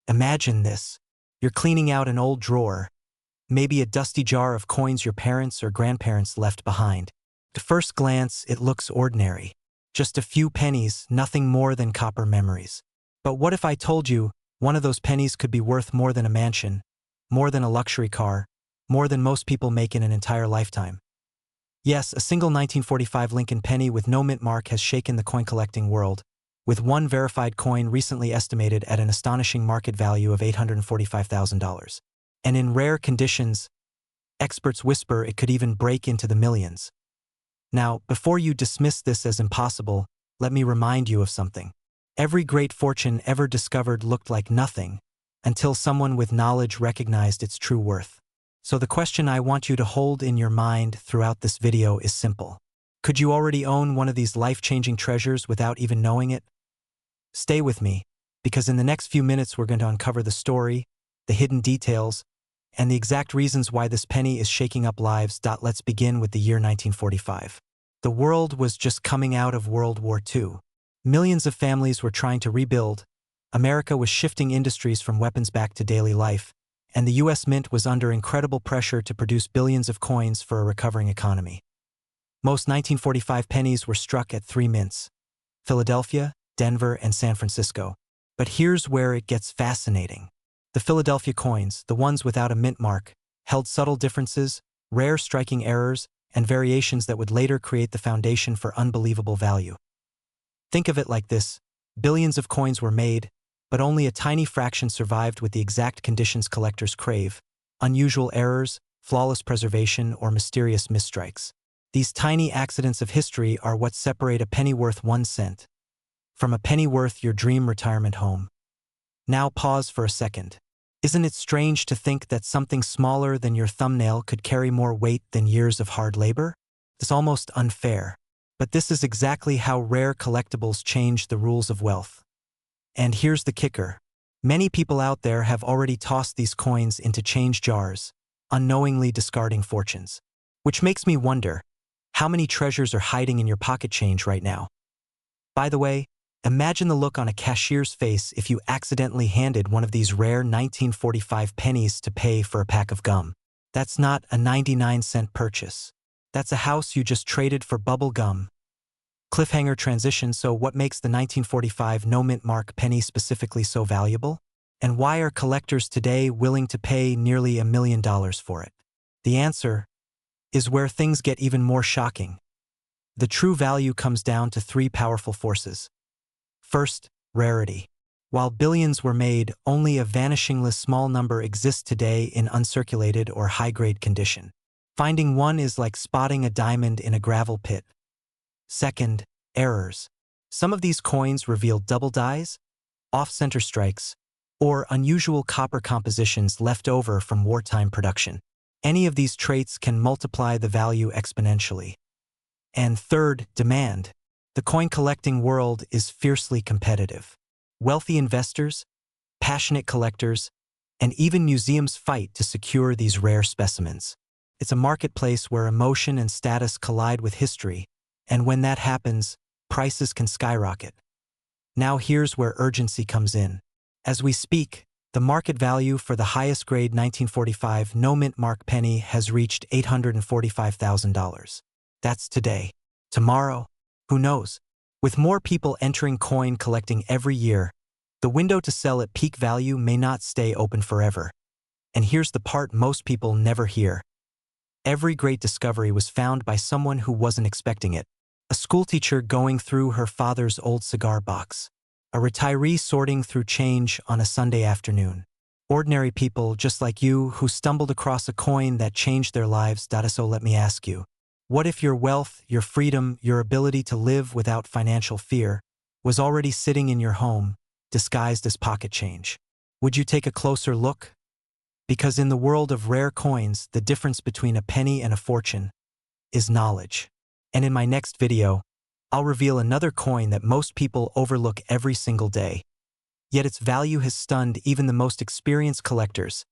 Imagine this. You're cleaning out an old drawer, maybe a dusty jar of coins your parents or grandparents left behind. At first glance, it looks ordinary. Just a few pennies, nothing more than copper memories. But what if I told you one of those pennies could be worth more than a mansion, more than a luxury car, more than most people make in an entire lifetime? Yes, a single 1945 Lincoln penny with no mint mark has shaken the coin-collecting world, with one verified coin recently estimated at an astonishing market value of $845,000. And in rare conditions, experts whisper it could even break into the millions. Now, before you dismiss this as impossible, let me remind you of something. Every great fortune ever discovered looked like nothing until someone with knowledge recognized its true worth. So the question I want you to hold in your mind throughout this video is simple. Could you already own one of these life-changing treasures without even knowing it? Stay with me, because in the next few minutes we're going to uncover the story, the hidden details, and the exact reasons why this penny is shaking up lives. Let's begin with the year 1945. The world was just coming out of World War II. Millions of families were trying to rebuild. America was shifting industries from weapons back to daily life, and the U.S. Mint was under incredible pressure to produce billions of coins for a recovering economy. Most 1945 pennies were struck at three mints: Philadelphia, Denver, and San Francisco. But here's where it gets fascinating. The Philadelphia coins, the ones without a mint mark, held subtle differences, rare striking errors, and variations that would later create the foundation for unbelievable value. Think of it like this: billions of coins were made, but only a tiny fraction survived with the exact conditions collectors crave: unusual errors, flawless preservation, or mysterious misstrikes. These tiny accidents of history are what separate a penny worth 1 cent from a penny worth your dream retirement home. Now pause for a second. Isn't it strange to think that something smaller than your thumbnail could carry more weight than years of hard labor? It's almost unfair. But this is exactly how rare collectibles change the rules of wealth. And here's the kicker. Many people out there have already tossed these coins into change jars, unknowingly discarding fortunes. Which makes me wonder, how many treasures are hiding in your pocket change right now? By the way, imagine the look on a cashier's face if you accidentally handed one of these rare 1945 pennies to pay for a pack of gum. That's not a 99-cent purchase. That's a house you just traded for bubble gum. Cliffhanger transition. So what makes the 1945 no-mint mark penny specifically so valuable? And why are collectors today willing to pay nearly $1 million for it? The answer is where things get even more shocking. The true value comes down to three powerful forces. First, rarity. While billions were made, only a vanishingly small number exists today in uncirculated or high-grade condition. Finding one is like spotting a diamond in a gravel pit. Second, errors. Some of these coins reveal double dies, off-center strikes, or unusual copper compositions left over from wartime production. Any of these traits can multiply the value exponentially. And third, demand. The coin-collecting world is fiercely competitive. Wealthy investors, passionate collectors, and even museums fight to secure these rare specimens. It's a marketplace where emotion and status collide with history, and when that happens, prices can skyrocket. Now here's where urgency comes in. As we speak, the market value for the highest-grade 1945 no-mint mark penny has reached $845,000. That's today. Tomorrow, who knows? With more people entering coin collecting every year, the window to sell at peak value may not stay open forever. And here's the part most people never hear. Every great discovery was found by someone who wasn't expecting it. A schoolteacher going through her father's old cigar box. A retiree sorting through change on a Sunday afternoon. Ordinary people just like you who stumbled across a coin that changed their lives. So let me ask you, what if your wealth, your freedom, your ability to live without financial fear was already sitting in your home, disguised as pocket change? Would you take a closer look? Because in the world of rare coins, the difference between a penny and a fortune is knowledge. And in my next video, I'll reveal another coin that most people overlook every single day. Yet its value has stunned even the most experienced collectors.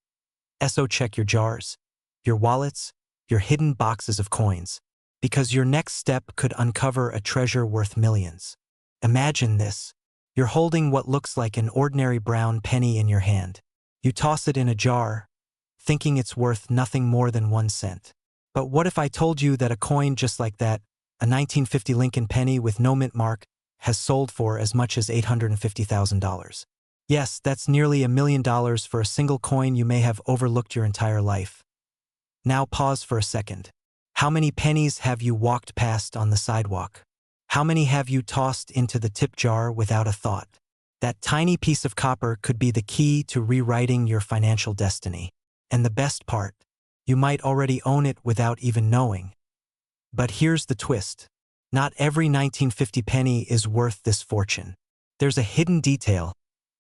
So check your jars, your wallets, your hidden boxes of coins, because your next step could uncover a treasure worth millions. Imagine this. You're holding what looks like an ordinary brown penny in your hand. You toss it in a jar, thinking it's worth nothing more than 1 cent. But what if I told you that a coin just like that, a 1950 Lincoln penny with no mint mark, has sold for as much as $850,000? Yes, that's nearly $1 million for a single coin you may have overlooked your entire life. Now pause for a second. How many pennies have you walked past on the sidewalk? How many have you tossed into the tip jar without a thought? That tiny piece of copper could be the key to rewriting your financial destiny. And the best part, you might already own it without even knowing. But here's the twist. Not every 1950 penny is worth this fortune. There's a hidden detail,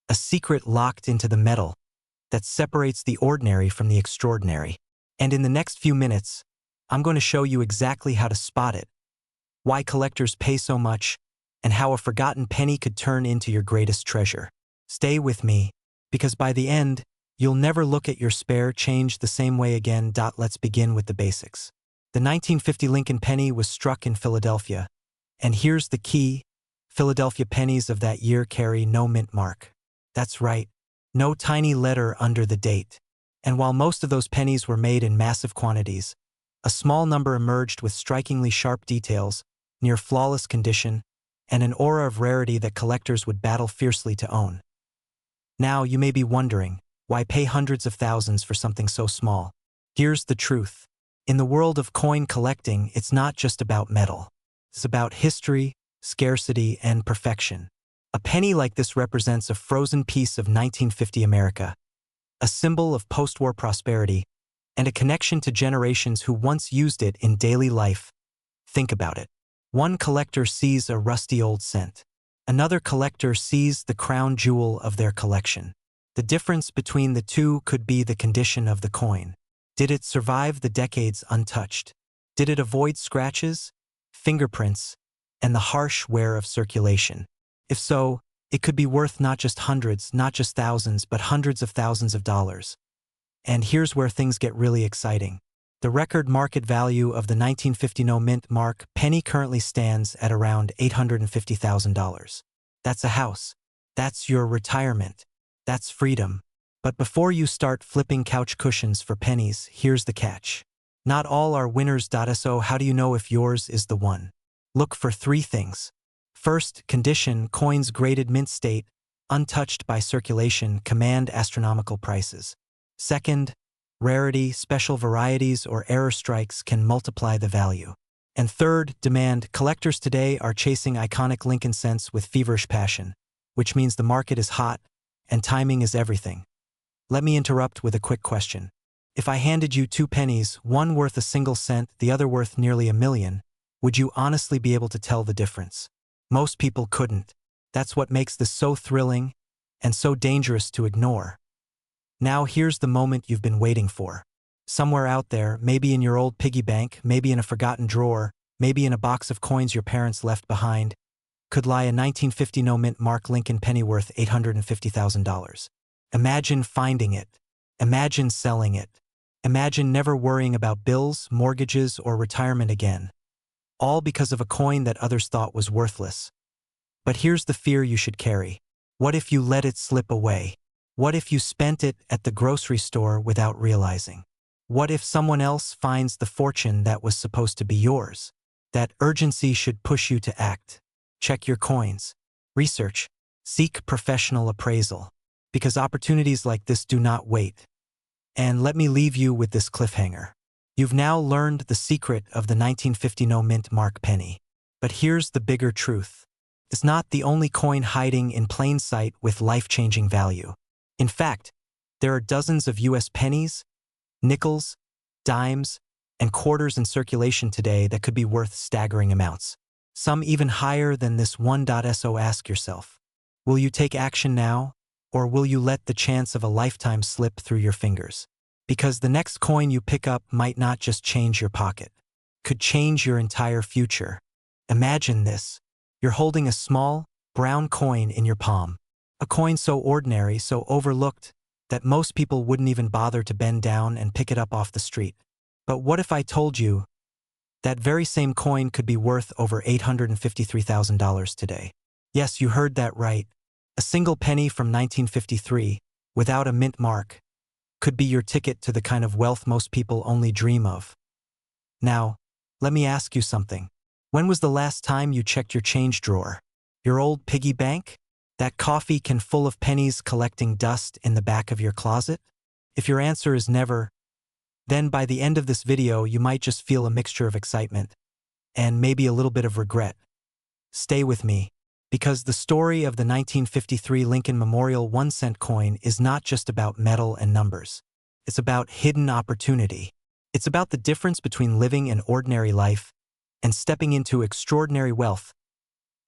a secret locked into the metal, that separates the ordinary from the extraordinary. And in the next few minutes, I'm going to show you exactly how to spot it, why collectors pay so much, and how a forgotten penny could turn into your greatest treasure. Stay with me, because by the end, you'll never look at your spare change the same way again. Let's begin with the basics. The 1950 Lincoln penny was struck in Philadelphia, and here's the key: Philadelphia pennies of that year carry no mint mark. That's right, no tiny letter under the date. And while most of those pennies were made in massive quantities, a small number emerged with strikingly sharp details, near flawless condition, and an aura of rarity that collectors would battle fiercely to own. Now you may be wondering, why pay hundreds of thousands for something so small? Here's the truth. In the world of coin collecting, it's not just about metal. It's about history, scarcity, and perfection. A penny like this represents a frozen piece of 1950 America, a symbol of post-war prosperity, and a connection to generations who once used it in daily life. Think about it. One collector sees a rusty old cent. Another collector sees the crown jewel of their collection. The difference between the two could be the condition of the coin. Did it survive the decades untouched? Did it avoid scratches, fingerprints, and the harsh wear of circulation? If so, it could be worth not just hundreds, not just thousands, but hundreds of thousands of dollars. And here's where things get really exciting. The record market value of the 1950 no mint mark penny currently stands at around $850,000. That's a house. That's your retirement. That's freedom. But before you start flipping couch cushions for pennies, here's the catch. Not all are winners. So how do you know if yours is the one? Look for 3 things. First, condition. Coins graded mint state, untouched by circulation, command astronomical prices. Second, rarity. Special varieties or error strikes can multiply the value. And third, demand. Collectors today are chasing iconic Lincoln cents with feverish passion, which means the market is hot and timing is everything. Let me interrupt with a quick question. If I handed you 2 pennies, one worth a single cent, the other worth nearly $1 million, would you honestly be able to tell the difference? Most people couldn't. That's what makes this so thrilling and so dangerous to ignore. Now here's the moment you've been waiting for. Somewhere out there, maybe in your old piggy bank, maybe in a forgotten drawer, maybe in a box of coins your parents left behind, could lie a 1950 no mint mark Lincoln penny worth $850,000. Imagine finding it. Imagine selling it. Imagine never worrying about bills, mortgages, or retirement again. All because of a coin that others thought was worthless. But here's the fear you should carry. What if you let it slip away? What if you spent it at the grocery store without realizing? What if someone else finds the fortune that was supposed to be yours? That urgency should push you to act. Check your coins. Research. Seek professional appraisal. Because opportunities like this do not wait. And let me leave you with this cliffhanger. You've now learned the secret of the 1950 no mint mark penny. But here's the bigger truth. It's not the only coin hiding in plain sight with life-changing value. In fact, there are dozens of US pennies, nickels, dimes, and quarters in circulation today that could be worth staggering amounts. Some even higher than this one. So ask yourself, will you take action now, or will you let the chance of a lifetime slip through your fingers? Because the next coin you pick up might not just change your pocket, could change your entire future. Imagine this. You're holding a small, brown coin in your palm. A coin so ordinary, so overlooked, that most people wouldn't even bother to bend down and pick it up off the street. But what if I told you that very same coin could be worth over $853,000 today? Yes, you heard that right. A single penny from 1953, without a mint mark, could be your ticket to the kind of wealth most people only dream of. Now, let me ask you something. When was the last time you checked your change drawer? Your old piggy bank? That coffee can full of pennies collecting dust in the back of your closet? If your answer is never, then by the end of this video you might just feel a mixture of excitement and maybe a little bit of regret. Stay with me, because the story of the 1953 Lincoln Memorial 1-cent coin is not just about metal and numbers. It's about hidden opportunity. It's about the difference between living an ordinary life and stepping into extraordinary wealth.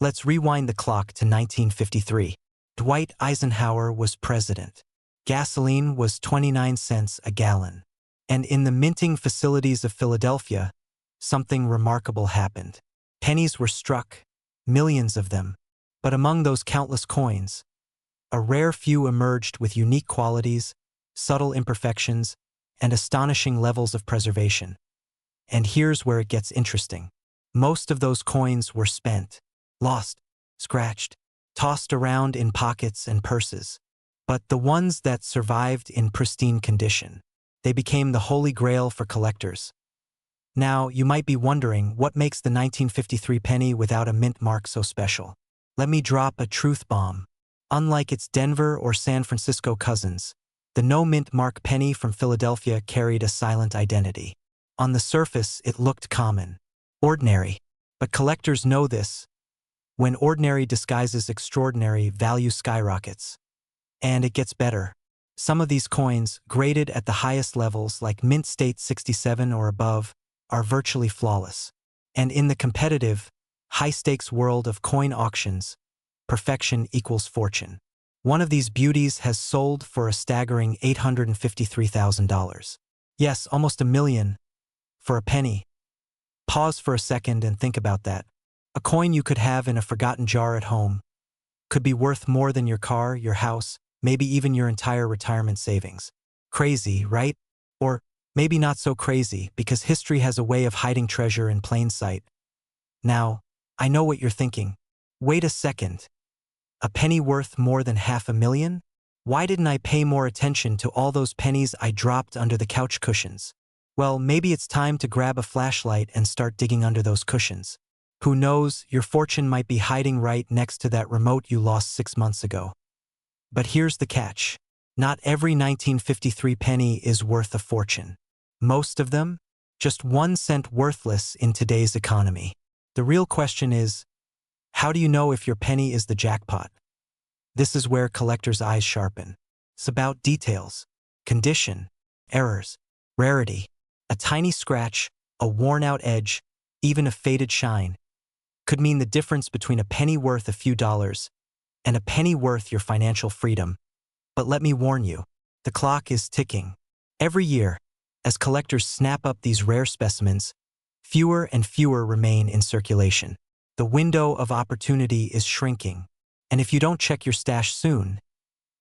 Let's rewind the clock to 1953. Dwight Eisenhower was president. Gasoline was 29 cents a gallon. And in the minting facilities of Philadelphia, something remarkable happened. Pennies were struck, millions of them. But among those countless coins, a rare few emerged with unique qualities, subtle imperfections, and astonishing levels of preservation. And here's where it gets interesting. Most of those coins were spent, lost, scratched, tossed around in pockets and purses. But the ones that survived in pristine condition, they became the holy grail for collectors. Now, you might be wondering what makes the 1953 penny without a mint mark so special. Let me drop a truth bomb. Unlike its Denver or San Francisco cousins, the no-mint mark penny from Philadelphia carried a silent identity. On the surface, it looked common, ordinary. But collectors know this. When ordinary disguises extraordinary, value skyrockets. And it gets better. Some of these coins, graded at the highest levels like Mint State 67 or above, are virtually flawless. And in the competitive, high-stakes world of coin auctions, perfection equals fortune. One of these beauties has sold for a staggering $853,000. Yes, almost $1 million for a penny. Pause for a second and think about that. A coin you could have in a forgotten jar at home could be worth more than your car, your house, maybe even your entire retirement savings. Crazy, right? Or maybe not so crazy, because history has a way of hiding treasure in plain sight. Now, I know what you're thinking. Wait a second. A penny worth more than $500,000? Why didn't I pay more attention to all those pennies I dropped under the couch cushions? Well, maybe it's time to grab a flashlight and start digging under those cushions. Who knows, your fortune might be hiding right next to that remote you lost 6 months ago. But here's the catch. Not every 1953 penny is worth a fortune. Most of them, just 1 cent worthless in today's economy. The real question is, how do you know if your penny is the jackpot? This is where collectors' eyes sharpen. It's about details, condition, errors, rarity. A tiny scratch, a worn-out edge, even a faded shine, could mean the difference between a penny worth a few dollars and a penny worth your financial freedom. But let me warn you, the clock is ticking. Every year, as collectors snap up these rare specimens, fewer and fewer remain in circulation. The window of opportunity is shrinking, and if you don't check your stash soon,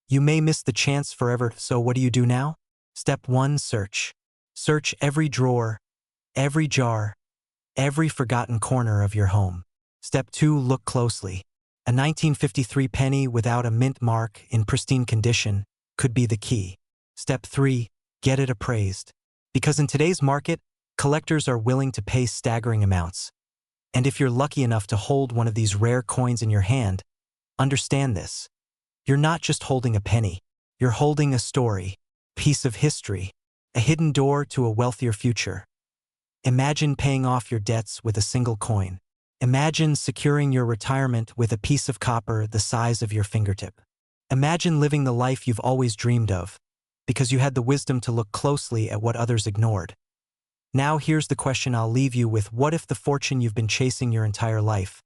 you may miss the chance forever. So what do you do now? Step 1, search. Search every drawer, every jar, every forgotten corner of your home. Step 2, look closely. A 1953 penny without a mint mark in pristine condition could be the key. Step 3, get it appraised. Because in today's market, collectors are willing to pay staggering amounts. And if you're lucky enough to hold one of these rare coins in your hand, understand this. You're not just holding a penny. You're holding a story, piece of history, a hidden door to a wealthier future. Imagine paying off your debts with a single coin. Imagine securing your retirement with a piece of copper the size of your fingertip. Imagine living the life you've always dreamed of, because you had the wisdom to look closely at what others ignored. Now here's the question I'll leave you with. What if the fortune you've been chasing your entire life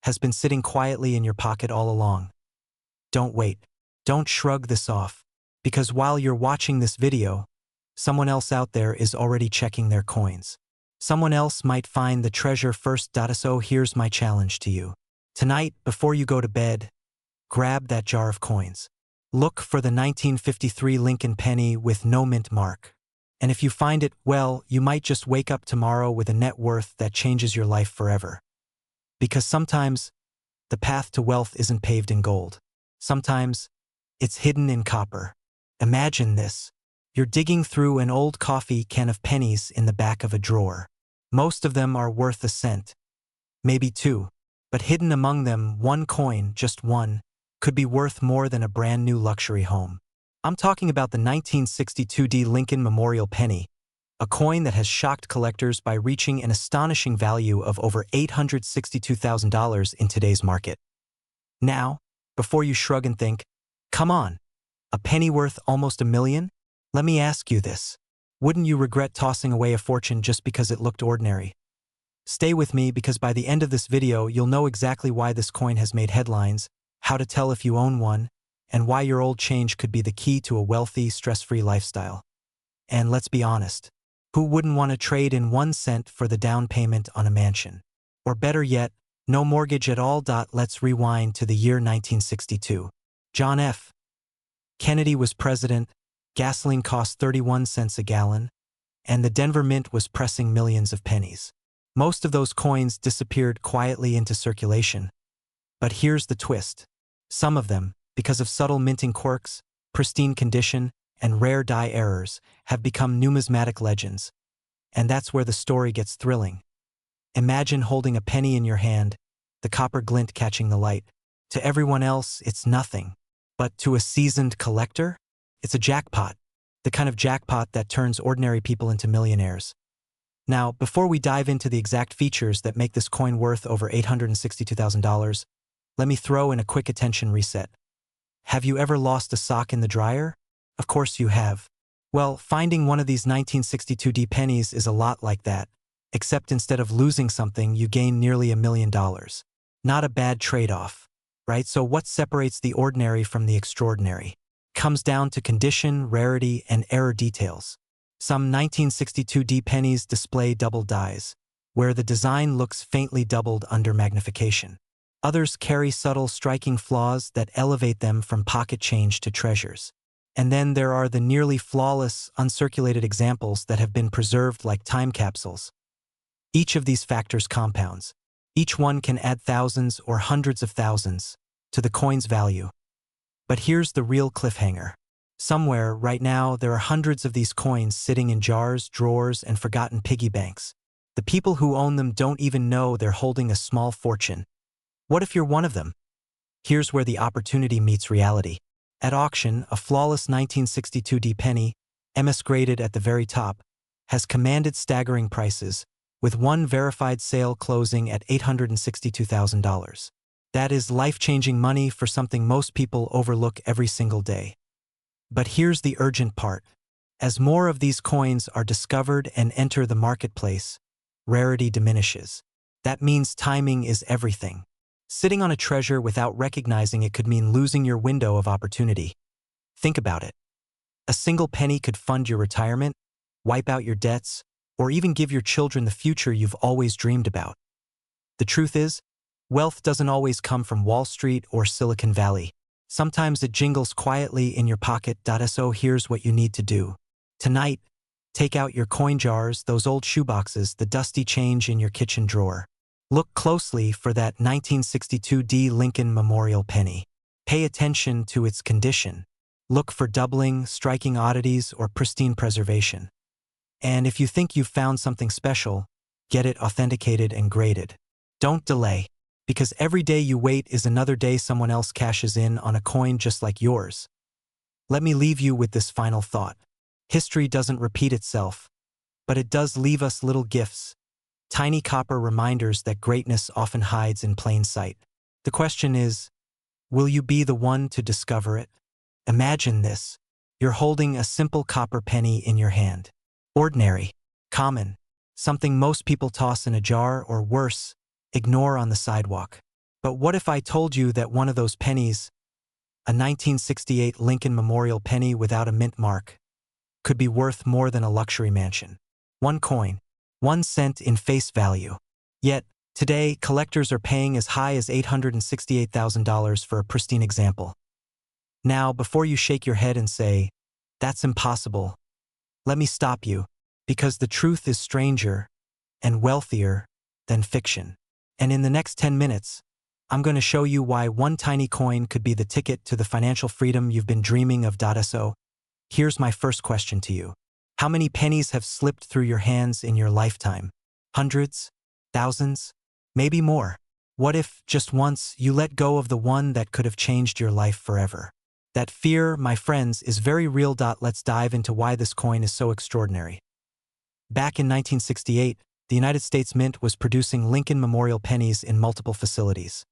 has been sitting quietly in your pocket all along? Don't wait. Don't shrug this off, because while you're watching this video, someone else out there is already checking their coins. Someone else might find the treasure first. So here's my challenge to you. Tonight, before you go to bed, grab that jar of coins. Look for the 1953 Lincoln penny with no mint mark. And if you find it, well, you might just wake up tomorrow with a net worth that changes your life forever. Because sometimes, the path to wealth isn't paved in gold. Sometimes, it's hidden in copper. Imagine this. You're digging through an old coffee can of pennies in the back of a drawer. Most of them are worth a cent, maybe two, but hidden among them, one coin, just one, could be worth more than a brand new luxury home. I'm talking about the 1962 D Lincoln Memorial Penny, a coin that has shocked collectors by reaching an astonishing value of over $862,000 in today's market. Now, before you shrug and think, come on, a penny worth almost $1 million? Let me ask you this. Wouldn't you regret tossing away a fortune just because it looked ordinary? Stay with me because by the end of this video, you'll know exactly why this coin has made headlines, how to tell if you own one, and why your old change could be the key to a wealthy, stress-free lifestyle. And let's be honest, who wouldn't want to trade in 1 cent for the down payment on a mansion? Or better yet, no mortgage at all. Let's rewind to the year 1962. John F. Kennedy was president, gasoline cost 31 cents a gallon, and the Denver Mint was pressing millions of pennies. Most of those coins disappeared quietly into circulation. But here's the twist. Some of them, because of subtle minting quirks, pristine condition, and rare die errors, have become numismatic legends. And that's where the story gets thrilling. Imagine holding a penny in your hand, the copper glint catching the light. To everyone else, it's nothing. But to a seasoned collector, it's a jackpot. The kind of jackpot that turns ordinary people into millionaires. Now, before we dive into the exact features that make this coin worth over $862,000, let me throw in a quick attention reset. Have you ever lost a sock in the dryer? Of course you have. Well, finding one of these 1962 D pennies is a lot like that, except instead of losing something, you gain nearly $1 million. Not a bad trade-off, right? So what separates the ordinary from the extraordinary? Comes down to condition, rarity, and error details. Some 1962 D pennies display double dies, where the design looks faintly doubled under magnification. Others carry subtle, striking flaws that elevate them from pocket change to treasures. And then there are the nearly flawless, uncirculated examples that have been preserved like time capsules. Each of these factors compounds. Each one can add thousands or hundreds of thousands to the coin's value. But here's the real cliffhanger. Somewhere, right now, there are hundreds of these coins sitting in jars, drawers, and forgotten piggy banks. The people who own them don't even know they're holding a small fortune. What if you're one of them? Here's where the opportunity meets reality. At auction, a flawless 1962 D penny, MS graded at the very top, has commanded staggering prices, with one verified sale closing at $862,000. That is life-changing money for something most people overlook every single day. But here's the urgent part. As more of these coins are discovered and enter the marketplace, rarity diminishes. That means timing is everything. Sitting on a treasure without recognizing it could mean losing your window of opportunity. Think about it. A single penny could fund your retirement, wipe out your debts, or even give your children the future you've always dreamed about. The truth is, wealth doesn't always come from Wall Street or Silicon Valley. Sometimes it jingles quietly in your pocket. So here's what you need to do. Tonight, take out your coin jars, those old shoeboxes, the dusty change in your kitchen drawer. Look closely for that 1962 D Lincoln Memorial Penny. Pay attention to its condition. Look for doubling, striking oddities, or pristine preservation. And if you think you've found something special, get it authenticated and graded. Don't delay, because every day you wait is another day someone else cashes in on a coin just like yours. Let me leave you with this final thought. History doesn't repeat itself, but it does leave us little gifts. Tiny copper reminders that greatness often hides in plain sight. The question is, will you be the one to discover it? Imagine this. You're holding a simple copper penny in your hand. Ordinary, common, something most people toss in a jar or worse, ignore on the sidewalk. But what if I told you that one of those pennies, a 1968 Lincoln Memorial penny without a mint mark, could be worth more than a luxury mansion? One coin, 1 cent in face value. Yet, today, collectors are paying as high as $868,000 for a pristine example. Now, before you shake your head and say, "That's impossible," let me stop you, because the truth is stranger and wealthier than fiction. And in the next 10 minutes, I'm going to show you why one tiny coin could be the ticket to the financial freedom you've been dreaming of. So, here's my first question to you. How many pennies have slipped through your hands in your lifetime? Hundreds? Thousands? Maybe more. What if, just once, you let go of the one that could have changed your life forever? That fear, my friends, is very real. Let's dive into why this coin is so extraordinary. Back in 1968, the United States Mint was producing Lincoln Memorial pennies in multiple facilities: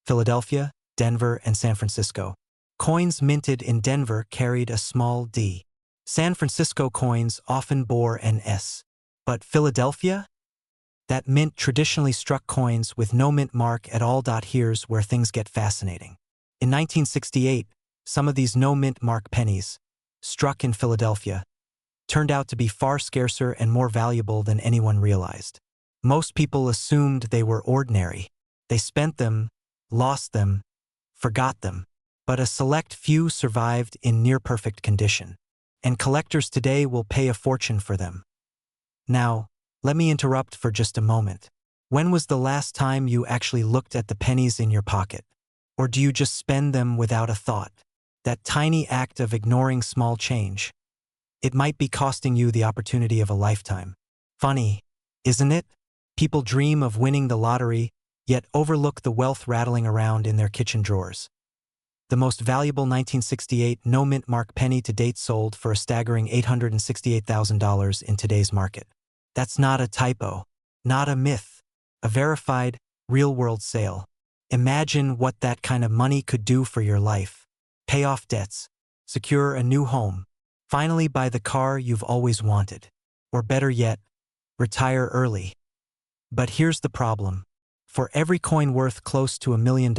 Philadelphia, Denver, and San Francisco. Coins minted in Denver carried a small d. San Francisco coins often bore an S. But Philadelphia? That mint traditionally struck coins with no mint mark at all. Here's where things get fascinating. In 1968, some of these no mint mark pennies, struck in Philadelphia, turned out to be far scarcer and more valuable than anyone realized. Most people assumed they were ordinary. They spent them, lost them, forgot them. But a select few survived in near-perfect condition. And collectors today will pay a fortune for them. Now, let me interrupt for just a moment. When was the last time you actually looked at the pennies in your pocket? Or do you just spend them without a thought? That tiny act of ignoring small change. It might be costing you the opportunity of a lifetime. Funny, isn't it? People dream of winning the lottery, yet overlook the wealth rattling around in their kitchen drawers. The most valuable 1968 no-mint mark penny to date sold for a staggering $868,000 in today's market. That's not a typo, not a myth, a verified, real-world sale. Imagine what that kind of money could do for your life. Pay off debts, secure a new home, finally buy the car you've always wanted. Or better yet, retire early. But here's the problem. For every coin worth close to $1 million,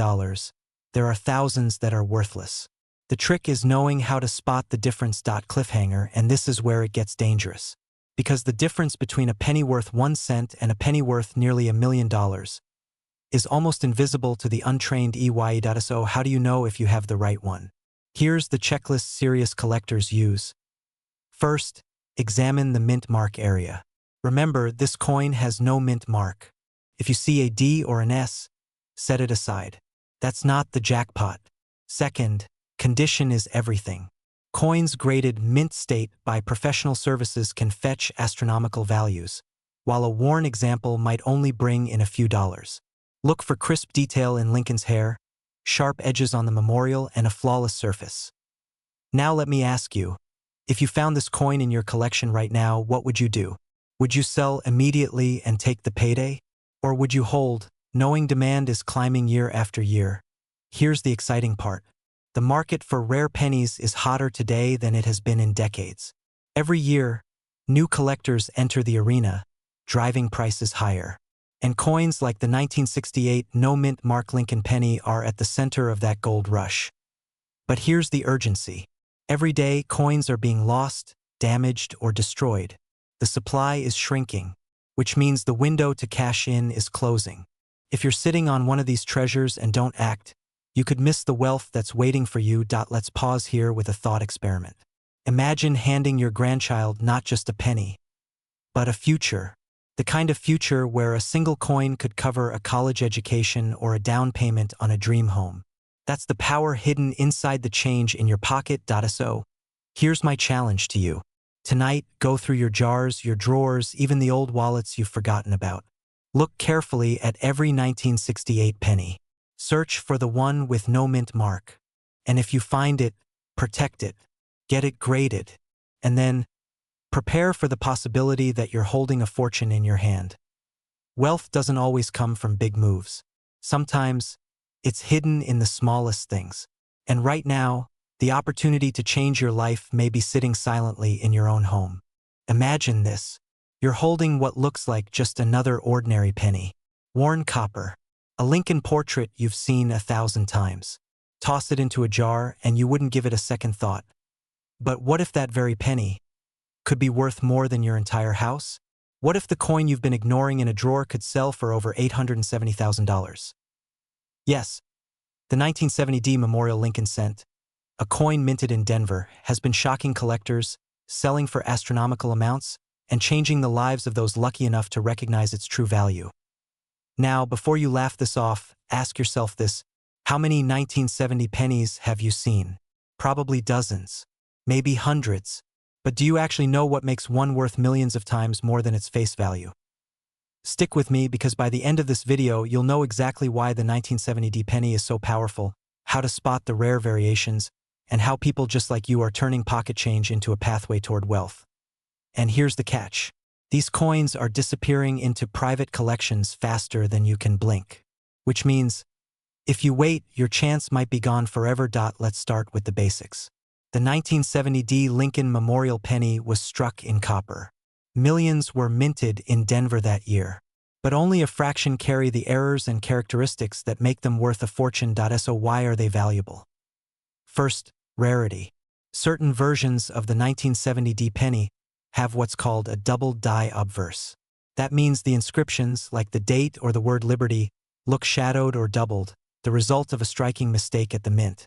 there are thousands that are worthless. The trick is knowing how to spot the difference. Cliffhanger, and this is where it gets dangerous. Because the difference between a penny worth 1 cent and a penny worth nearly $1 million is almost invisible to the untrained eye. So how do you know if you have the right one? Here's the checklist serious collectors use. First, examine the mint mark area. Remember, this coin has no mint mark. If you see a D or an S, set it aside. That's not the jackpot. Second, condition is everything. Coins graded mint state by professional services can fetch astronomical values, while a worn example might only bring in a few dollars. Look for crisp detail in Lincoln's hair, sharp edges on the memorial, and a flawless surface. Now let me ask you, if you found this coin in your collection right now, what would you do? Would you sell immediately and take the payday? Or would you hold, knowing demand is climbing year after year? Here's the exciting part. The market for rare pennies is hotter today than it has been in decades. Every year, new collectors enter the arena, driving prices higher. And coins like the 1968 no-mint mark Lincoln penny are at the center of that gold rush. But here's the urgency. Every day, coins are being lost, damaged, or destroyed. The supply is shrinking, which means the window to cash in is closing. If you're sitting on one of these treasures and don't act, you could miss the wealth that's waiting for you. Let's pause here with a thought experiment. Imagine handing your grandchild not just a penny, but a future. The kind of future where a single coin could cover a college education or a down payment on a dream home. That's the power hidden inside the change in your pocket. So, here's my challenge to you. Tonight, go through your jars, your drawers, even the old wallets you've forgotten about. Look carefully at every 1968 penny. Search for the one with no mint mark. And if you find it, protect it. Get it graded. And then, prepare for the possibility that you're holding a fortune in your hand. Wealth doesn't always come from big moves. Sometimes, it's hidden in the smallest things. And right now, the opportunity to change your life may be sitting silently in your own home. Imagine this. You're holding what looks like just another ordinary penny. Worn copper. A Lincoln portrait you've seen 1,000 times. Toss it into a jar and you wouldn't give it a second thought. But what if that very penny could be worth more than your entire house? What if the coin you've been ignoring in a drawer could sell for over $870,000? Yes, the 1970 D Memorial Lincoln cent, a coin minted in Denver, has been shocking collectors, selling for astronomical amounts, and changing the lives of those lucky enough to recognize its true value. Now, before you laugh this off, ask yourself this: how many 1970 pennies have you seen? Probably dozens, maybe hundreds. But do you actually know what makes one worth millions of times more than its face value? Stick with me, because by the end of this video, you'll know exactly why the 1970 penny is so powerful, how to spot the rare variations, and how people just like you are turning pocket change into a pathway toward wealth. And here's the catch: these coins are disappearing into private collections faster than you can blink. Which means, if you wait, your chance might be gone forever. Let's start with the basics. The 1970 Lincoln Memorial penny was struck in copper. Millions were minted in Denver that year. But only a fraction carry the errors and characteristics that make them worth a fortune. So why are they valuable? First, rarity. Certain versions of the 1970 penny have what's called a double die obverse. That means the inscriptions, like the date or the word liberty, look shadowed or doubled, the result of a striking mistake at the mint.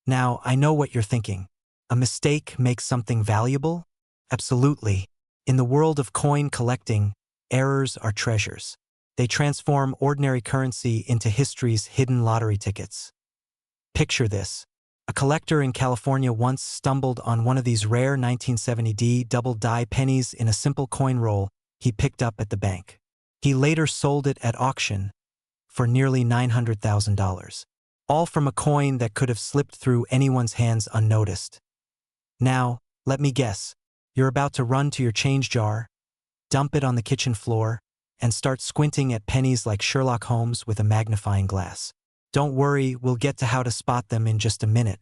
Now, I know what you're thinking. A mistake makes something valuable? Absolutely. In the world of coin collecting, errors are treasures. They transform ordinary currency into history's hidden lottery tickets. Picture this. A collector in California once stumbled on one of these rare 1970 double die pennies in a simple coin roll he picked up at the bank. He later sold it at auction for nearly $900,000, all from a coin that could have slipped through anyone's hands unnoticed. Now, let me guess, you're about to run to your change jar, dump it on the kitchen floor, and start squinting at pennies like Sherlock Holmes with a magnifying glass. Don't worry, we'll get to how to spot them in just a minute.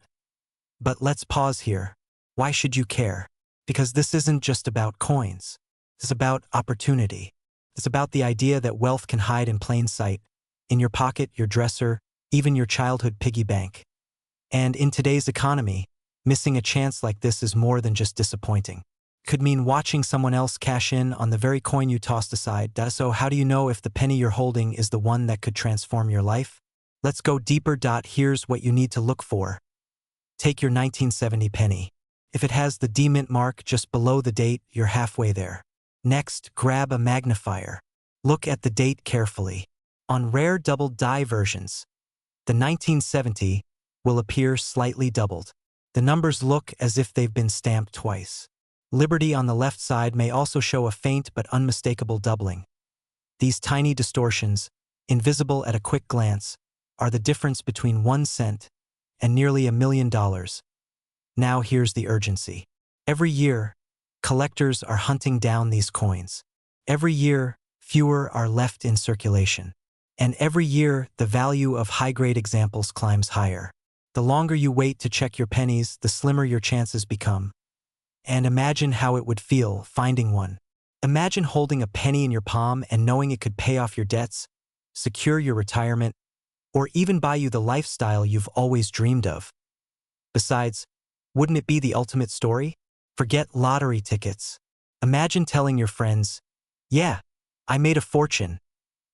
But let's pause here. Why should you care? Because this isn't just about coins. It's about opportunity. It's about the idea that wealth can hide in plain sight, in your pocket, your dresser, even your childhood piggy bank. And in today's economy, missing a chance like this is more than just disappointing. It could mean watching someone else cash in on the very coin you tossed aside. So how do you know if the penny you're holding is the one that could transform your life? Let's go deeper. Here's what you need to look for. Take your 1970 penny. If it has the D-mint mark just below the date, you're halfway there. Next, grab a magnifier. Look at the date carefully. On rare double die versions, the 1970 will appear slightly doubled. The numbers look as if they've been stamped twice. Liberty on the left side may also show a faint but unmistakable doubling. These tiny distortions, invisible at a quick glance, are the difference between 1 cent and nearly $1 million. Now here's the urgency. Every year, collectors are hunting down these coins. Every year, fewer are left in circulation. And every year, the value of high-grade examples climbs higher. The longer you wait to check your pennies, the slimmer your chances become. And imagine how it would feel finding one. Imagine holding a penny in your palm and knowing it could pay off your debts, secure your retirement, or even buy you the lifestyle you've always dreamed of. Besides, wouldn't it be the ultimate story? Forget lottery tickets. Imagine telling your friends, "Yeah, I made a fortune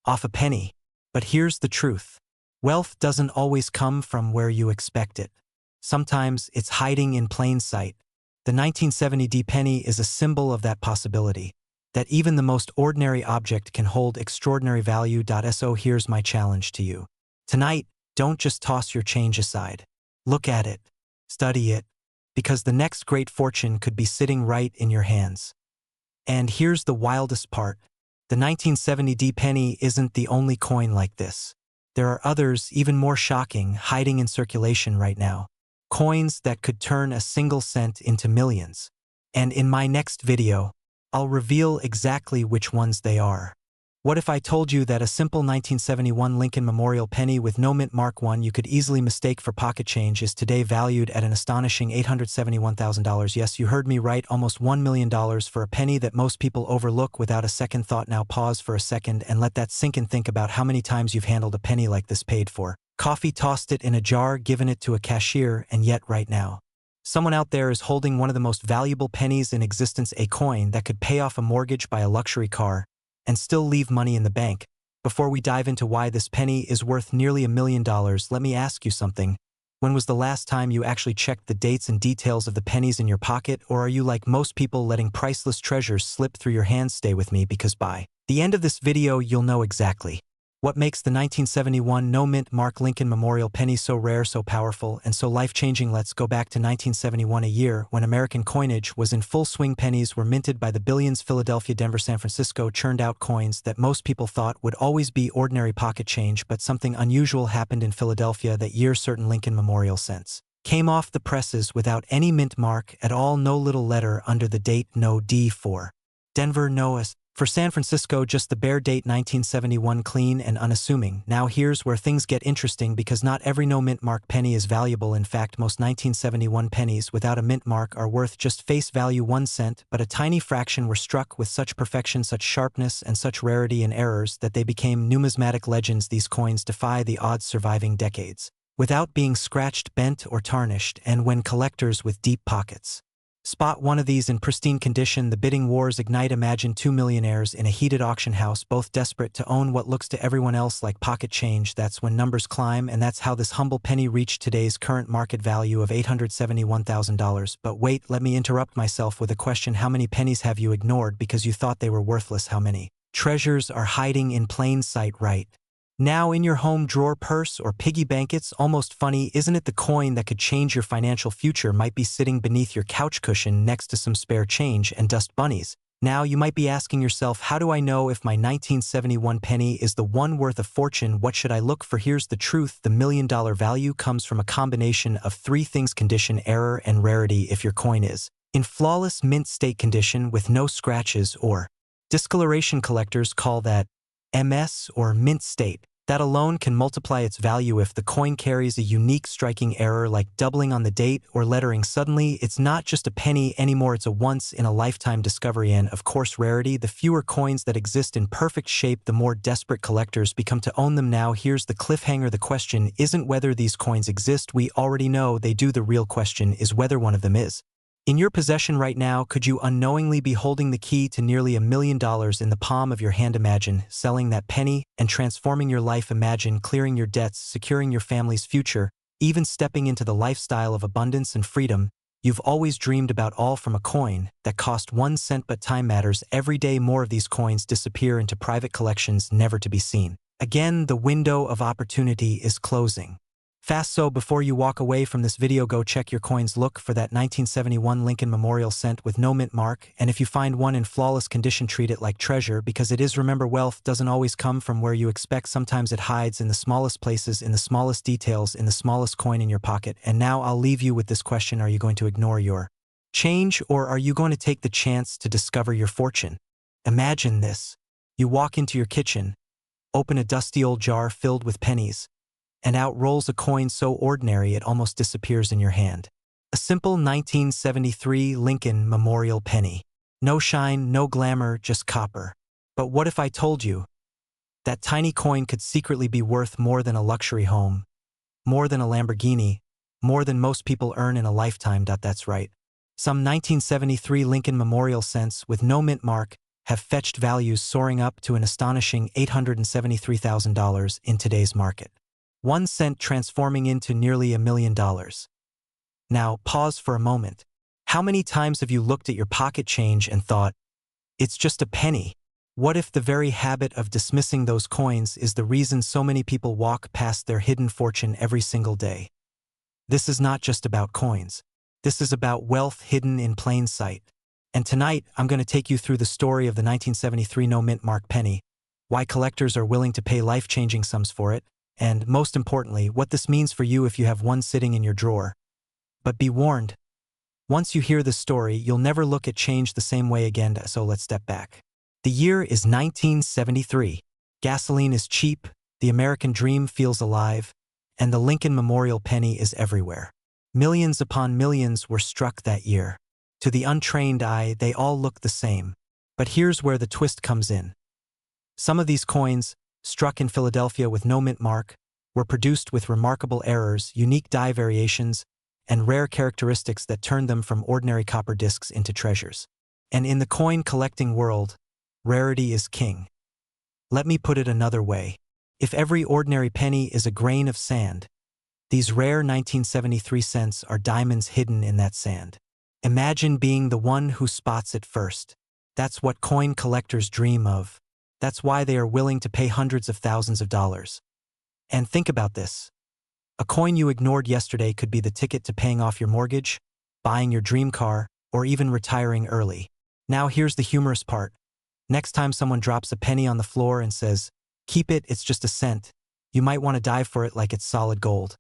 off a penny." But here's the truth. Wealth doesn't always come from where you expect it. Sometimes it's hiding in plain sight. The 1970 penny is a symbol of that possibility, that even the most ordinary object can hold extraordinary value. So here's my challenge to you. Tonight, don't just toss your change aside. Look at it, study it, because the next great fortune could be sitting right in your hands. And here's the wildest part. The 1970 penny isn't the only coin like this. There are others even more shocking hiding in circulation right now. Coins that could turn a single cent into millions. And in my next video, I'll reveal exactly which ones they are. What if I told you that a simple 1971 Lincoln Memorial penny with no mint mark one you could easily mistake for pocket change is today valued at an astonishing $871,000? Yes, you heard me right, almost $1 million for a penny that most people overlook without a second thought. Now pause for a second and let that sink in. Think about how many times you've handled a penny like this, paid for coffee, tossed it in a jar, given it to a cashier, and yet right now, someone out there is holding one of the most valuable pennies in existence, a coin that could pay off a mortgage, buy a luxury car, and still leave money in the bank. Before we dive into why this penny is worth nearly $1 million, let me ask you something. When was the last time you actually checked the dates and details of the pennies in your pocket, or are you like most people letting priceless treasures slip through your hands? Stay with me, because by the end of this video you'll know exactly What makes the 1971 no-mint mark Lincoln Memorial penny so rare, so powerful, and so life-changing? Let's go back to 1971, a year when American coinage was in full swing. Pennies were minted by the billions. Philadelphia, Denver, San Francisco churned out coins that most people thought would always be ordinary pocket change, but something unusual happened in Philadelphia that year. Certain Lincoln Memorial cents came off the presses without any mint mark at all, no little letter under the date, no D for Denver, no S for San Francisco, just the bare date 1971, clean and unassuming. Now here's where things get interesting, because not every no mint mark penny is valuable. In fact, most 1971 pennies without a mint mark are worth just face value 1 cent, but a tiny fraction were struck with such perfection, such sharpness, and such rarity and errors that they became numismatic legends. These coins defy the odds, surviving decades without being scratched, bent, or tarnished. And when collectors with deep pockets spot one of these in pristine condition, the bidding wars ignite. Imagine two millionaires in a heated auction house, both desperate to own what looks to everyone else like pocket change. That's when numbers climb, and that's how this humble penny reached today's current market value of $871,000. But wait, let me interrupt myself with a question. How many pennies have you ignored because you thought they were worthless? How many treasures are hiding in plain sight right now in your home drawer, purse, or piggy bank? It's almost funny, isn't it? The coin that could change your financial future might be sitting beneath your couch cushion next to some spare change and dust bunnies. Now you might be asking yourself, how do I know if my 1971 penny is the one worth a fortune? What should I look for? Here's the truth. The $1 million value comes from a combination of three things: condition, error, and rarity. If your coin is in flawless mint state condition with no scratches or discoloration, collectors call that MS, or mint state. That alone can multiply its value. If the coin carries a unique, striking error like doubling on the date or lettering, suddenly it's not just a penny anymore, it's a once-in-a-lifetime discovery. And of course, rarity. The fewer coins that exist in perfect shape, the more desperate collectors become to own them. Now here's the cliffhanger. The question isn't whether these coins exist. We already know they do. The real question is whether one of them is in your possession right now. Could you unknowingly be holding the key to nearly $1 million in the palm of your hand? Imagine selling that penny and transforming your life. Imagine clearing your debts, securing your family's future, even stepping into the lifestyle of abundance and freedom you've always dreamed about, all from a coin that cost 1 cent. But time matters. Every day more of these coins disappear into private collections, never to be seen again. The window of opportunity is closing fast. So before you walk away from this video, go check your coins. Look for that 1971 Lincoln Memorial cent with no mint mark, and if you find one in flawless condition, treat it like treasure, because it is. Remember, wealth doesn't always come from where you expect. Sometimes it hides in the smallest places, in the smallest details, in the smallest coin in your pocket. And now I'll leave you with this question: are you going to ignore your change, or are you going to take the chance to discover your fortune? Imagine this. You walk into your kitchen, open a dusty old jar filled with pennies, and out rolls a coin so ordinary it almost disappears in your hand. A simple 1973 Lincoln Memorial penny. No shine, no glamour, just copper. But what if I told you that tiny coin could secretly be worth more than a luxury home, more than a Lamborghini, more than most people earn in a lifetime? That's right. Some 1973 Lincoln Memorial cents with no mint mark have fetched values soaring up to an astonishing $873,000 in today's market. 1 cent transforming into nearly $1 million. Now, pause for a moment. How many times have you looked at your pocket change and thought, it's just a penny? What if the very habit of dismissing those coins is the reason so many people walk past their hidden fortune every single day? This is not just about coins. This is about wealth hidden in plain sight. And tonight, I'm going to take you through the story of the 1973 no mint mark penny, why collectors are willing to pay life-changing sums for it, and most importantly, what this means for you if you have one sitting in your drawer. But be warned, once you hear this story, you'll never look at change the same way again. So let's step back. The year is 1973. Gasoline is cheap, the American dream feels alive, and the Lincoln Memorial penny is everywhere. Millions upon millions were struck that year. To the untrained eye, they all look the same. But here's where the twist comes in. Some of these coins, struck in Philadelphia with no mint mark, were produced with remarkable errors, unique die variations, and rare characteristics that turned them from ordinary copper discs into treasures. And in the coin collecting world, rarity is king. Let me put it another way. If every ordinary penny is a grain of sand, these rare 1973 cents are diamonds hidden in that sand. Imagine being the one who spots it first. That's what coin collectors dream of. That's why they are willing to pay hundreds of thousands of dollars. And think about this. A coin you ignored yesterday could be the ticket to paying off your mortgage, buying your dream car, or even retiring early. Now here's the humorous part. Next time someone drops a penny on the floor and says, "Keep it, it's just a cent," you might want to dive for it like it's solid gold.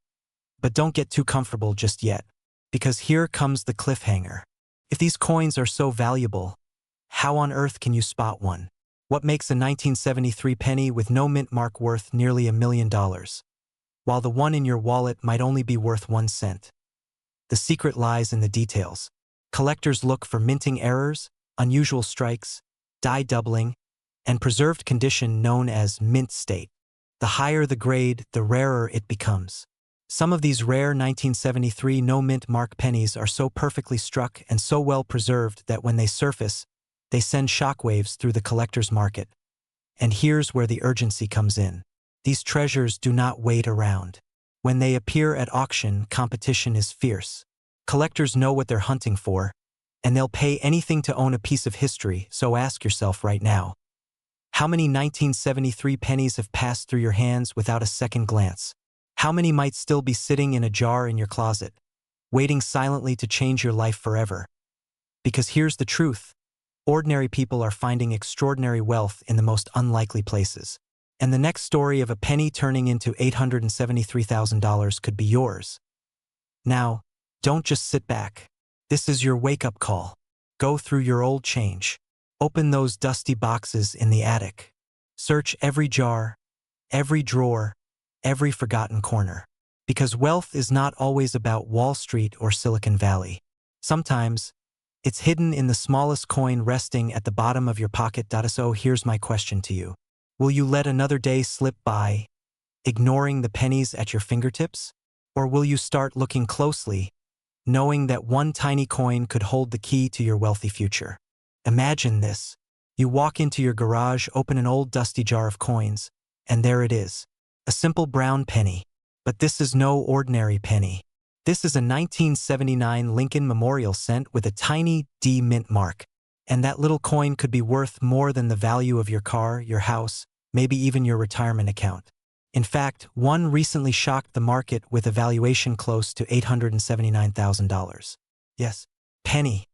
But don't get too comfortable just yet, because here comes the cliffhanger. If these coins are so valuable, how on earth can you spot one? What makes a 1973 penny with no mint mark worth nearly $1 million, while the one in your wallet might only be worth 1 cent? The secret lies in the details. Collectors look for minting errors, unusual strikes, die doubling, and preserved condition known as mint state. The higher the grade, the rarer it becomes. Some of these rare 1973 no-mint mark pennies are so perfectly struck and so well preserved that when they surface, they send shockwaves through the collector's market. And here's where the urgency comes in. These treasures do not wait around. When they appear at auction, competition is fierce. Collectors know what they're hunting for, and they'll pay anything to own a piece of history, so ask yourself right now. How many 1973 pennies have passed through your hands without a second glance? How many might still be sitting in a jar in your closet, waiting silently to change your life forever? Because here's the truth. Ordinary people are finding extraordinary wealth in the most unlikely places. And the next story of a penny turning into $873,000 could be yours. Now, don't just sit back. This is your wake-up call. Go through your old change. Open those dusty boxes in the attic. Search every jar, every drawer, every forgotten corner. Because wealth is not always about Wall Street or Silicon Valley. Sometimes, it's hidden in the smallest coin resting at the bottom of your pocket. So here's my question to you. Will you let another day slip by, ignoring the pennies at your fingertips? Or will you start looking closely, knowing that one tiny coin could hold the key to your wealthy future? Imagine this. You walk into your garage, open an old dusty jar of coins, and there it is. A simple brown penny. But this is no ordinary penny. This is a 1979 Lincoln Memorial cent with a tiny D mint mark. And that little coin could be worth more than the value of your car, your house, maybe even your retirement account. In fact, one recently shocked the market with a valuation close to $879,000. Yes, penny.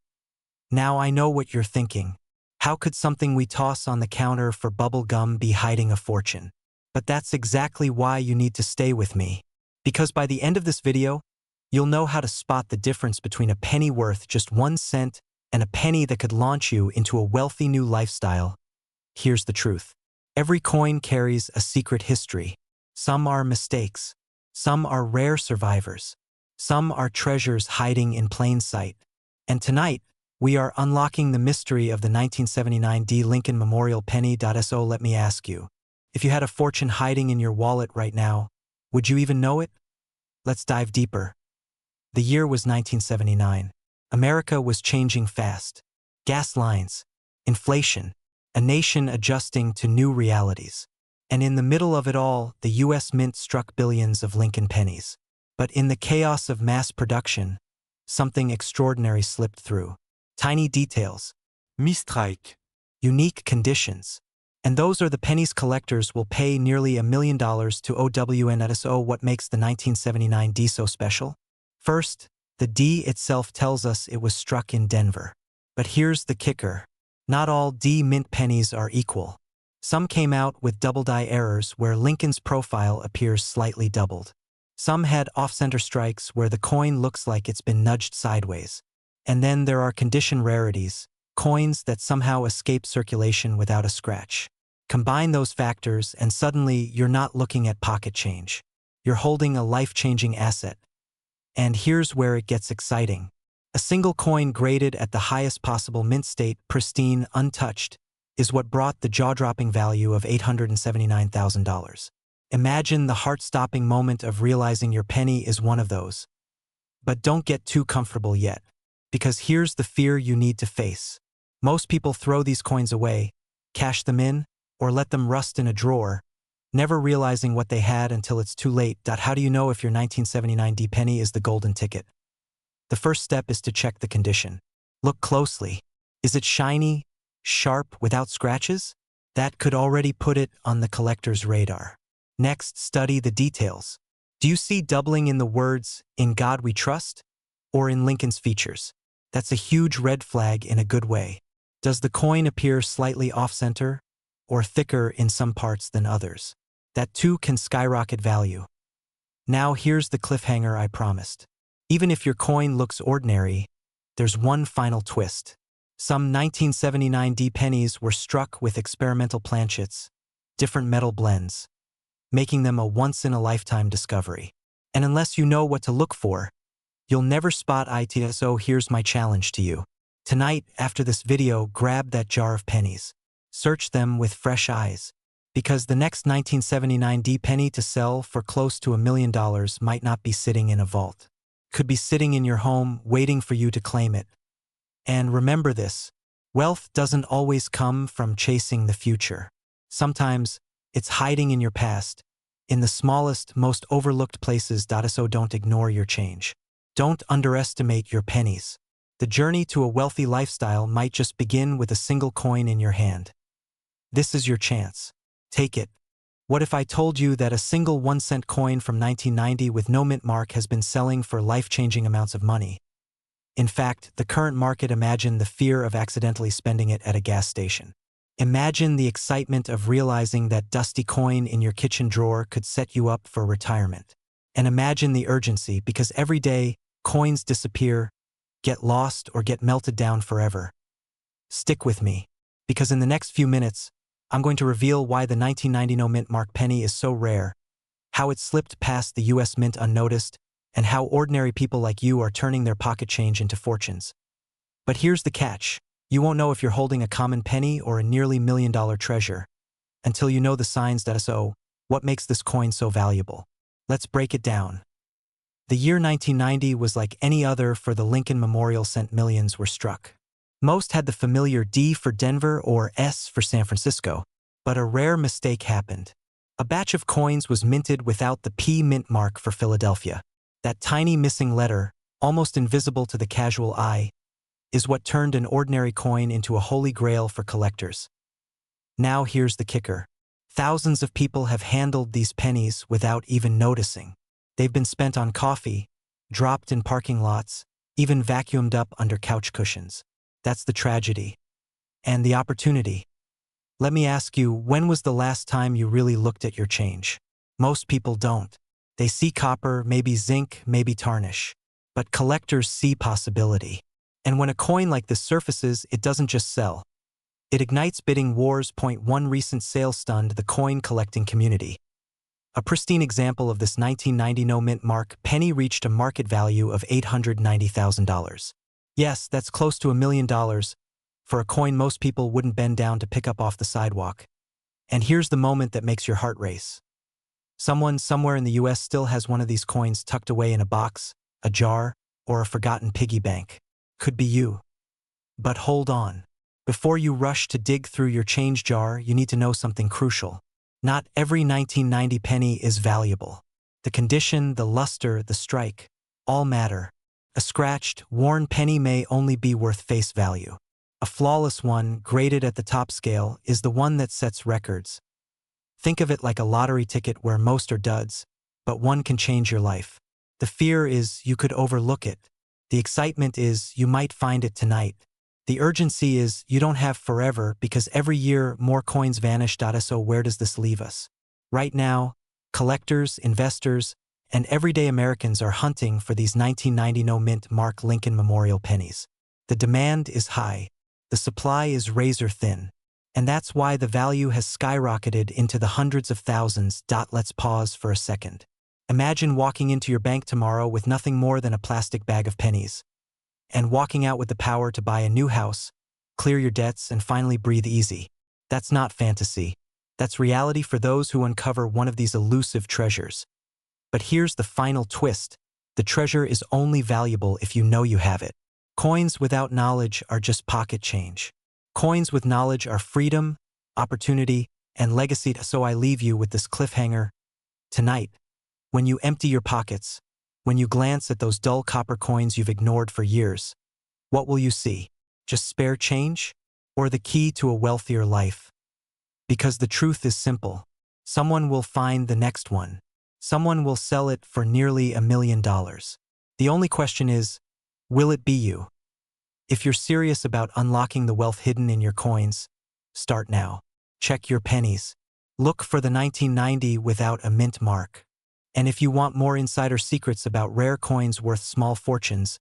Now I know what you're thinking. How could something we toss on the counter for bubble gum be hiding a fortune? But that's exactly why you need to stay with me. Because by the end of this video, you'll know how to spot the difference between a penny worth just 1 cent and a penny that could launch you into a wealthy new lifestyle. Here's the truth. Every coin carries a secret history. Some are mistakes. Some are rare survivors. Some are treasures hiding in plain sight. And tonight, we are unlocking the mystery of the 1979 D Lincoln Memorial penny. So let me ask you, if you had a fortune hiding in your wallet right now, would you even know it? Let's dive deeper. The year was 1979. America was changing fast. Gas lines, inflation, a nation adjusting to new realities. And in the middle of it all, the U.S. Mint struck billions of Lincoln pennies. But in the chaos of mass production, something extraordinary slipped through. Tiny details. Mistrike. Unique conditions. And those are the pennies collectors will pay nearly $1 million to own. So what makes the 1979 D so special? First, the D itself tells us it was struck in Denver. But here's the kicker. Not all D mint pennies are equal. Some came out with double die errors where Lincoln's profile appears slightly doubled. Some had off-center strikes where the coin looks like it's been nudged sideways. And then there are condition rarities, coins that somehow escape circulation without a scratch. Combine those factors and suddenly you're not looking at pocket change. You're holding a life-changing asset. And here's where it gets exciting. A single coin graded at the highest possible mint state, pristine, untouched, is what brought the jaw-dropping value of $879,000. Imagine the heart-stopping moment of realizing your penny is one of those. But don't get too comfortable yet, because here's the fear you need to face. Most people throw these coins away, cash them in, or let them rust in a drawer, never realizing what they had until it's too late. How do you know if your 1979 D penny is the golden ticket? The first step is to check the condition. Look closely. Is it shiny, sharp, without scratches? That could already put it on the collector's radar. Next, study the details. Do you see doubling in the words, "In God We Trust," or in Lincoln's features? That's a huge red flag in a good way. Does the coin appear slightly off-center, or thicker in some parts than others? That too can skyrocket value. Now here's the cliffhanger I promised. Even if your coin looks ordinary, there's one final twist. Some 1979 pennies were struck with experimental planchets, different metal blends, making them a once-in-a-lifetime discovery. And unless you know what to look for, you'll never spot it. So here's my challenge to you. Tonight, after this video, grab that jar of pennies. Search them with fresh eyes, because the next 1979 penny to sell for close to $1 million might not be sitting in a vault. Could be sitting in your home, waiting for you to claim it. And remember this, wealth doesn't always come from chasing the future. Sometimes, it's hiding in your past, in the smallest, most overlooked places. So don't ignore your change. Don't underestimate your pennies. The journey to a wealthy lifestyle might just begin with a single coin in your hand. This is your chance. Take it. What if I told you that a single 1-cent coin from 1990 with no mint mark has been selling for life-changing amounts of money? In fact, the current market, imagine the fear of accidentally spending it at a gas station. Imagine the excitement of realizing that dusty coin in your kitchen drawer could set you up for retirement. And imagine the urgency, because every day, coins disappear, get lost, or get melted down forever. Stick with me, because in the next few minutes, I'm going to reveal why the 1990 no mint mark penny is so rare, how it slipped past the US Mint unnoticed, and how ordinary people like you are turning their pocket change into fortunes. But here's the catch. You won't know if you're holding a common penny or a nearly $1 million treasure until you know the signs. So, what makes this coin so valuable? Let's break it down. The year 1990 was like any other for the Lincoln Memorial. Millions were struck. Most had the familiar D for Denver or S for San Francisco, but a rare mistake happened. A batch of coins was minted without the P mint mark for Philadelphia. That tiny missing letter, almost invisible to the casual eye, is what turned an ordinary coin into a holy grail for collectors. Now here's the kicker. Thousands of people have handled these pennies without even noticing. They've been spent on coffee, dropped in parking lots, even vacuumed up under couch cushions. That's the tragedy. And the opportunity. Let me ask you, when was the last time you really looked at your change? Most people don't. They see copper, maybe zinc, maybe tarnish. But collectors see possibility. And when a coin like this surfaces, it doesn't just sell. It ignites bidding wars. One recent sale stunned the coin collecting community. A pristine example of this 1990 no mint mark penny reached a market value of $890,000. Yes, that's close to $1 million for a coin most people wouldn't bend down to pick up off the sidewalk. And here's the moment that makes your heart race. Someone somewhere in the US still has one of these coins tucked away in a box, a jar, or a forgotten piggy bank. Could be you. But hold on. Before you rush to dig through your change jar, you need to know something crucial. Not every 1990 penny is valuable. The condition, the luster, the strike, all matter. A scratched, worn penny may only be worth face value. A flawless one, graded at the top scale, is the one that sets records. Think of it like a lottery ticket where most are duds, but one can change your life. The fear is you could overlook it. The excitement is you might find it tonight. The urgency is you don't have forever, because every year more coins vanish. So where does this leave us? Right now, collectors, investors, and everyday Americans are hunting for these 1990 no mint mark Lincoln Memorial pennies. The demand is high. The supply is razor thin. And that's why the value has skyrocketed into the hundreds of thousands. Let's pause for a second. Imagine walking into your bank tomorrow with nothing more than a plastic bag of pennies, and walking out with the power to buy a new house, clear your debts, and finally breathe easy. That's not fantasy. That's reality for those who uncover one of these elusive treasures. But here's the final twist. The treasure is only valuable if you know you have it. Coins without knowledge are just pocket change. Coins with knowledge are freedom, opportunity, and legacy. So I leave you with this cliffhanger. Tonight, when you empty your pockets, when you glance at those dull copper coins you've ignored for years, what will you see? Just spare change? Or the key to a wealthier life? Because the truth is simple. Someone will find the next one. Someone will sell it for nearly $1 million. The only question is, will it be you? If you're serious about unlocking the wealth hidden in your coins, start now. Check your pennies. Look for the 1990 without a mint mark. And if you want more insider secrets about rare coins worth small fortunes,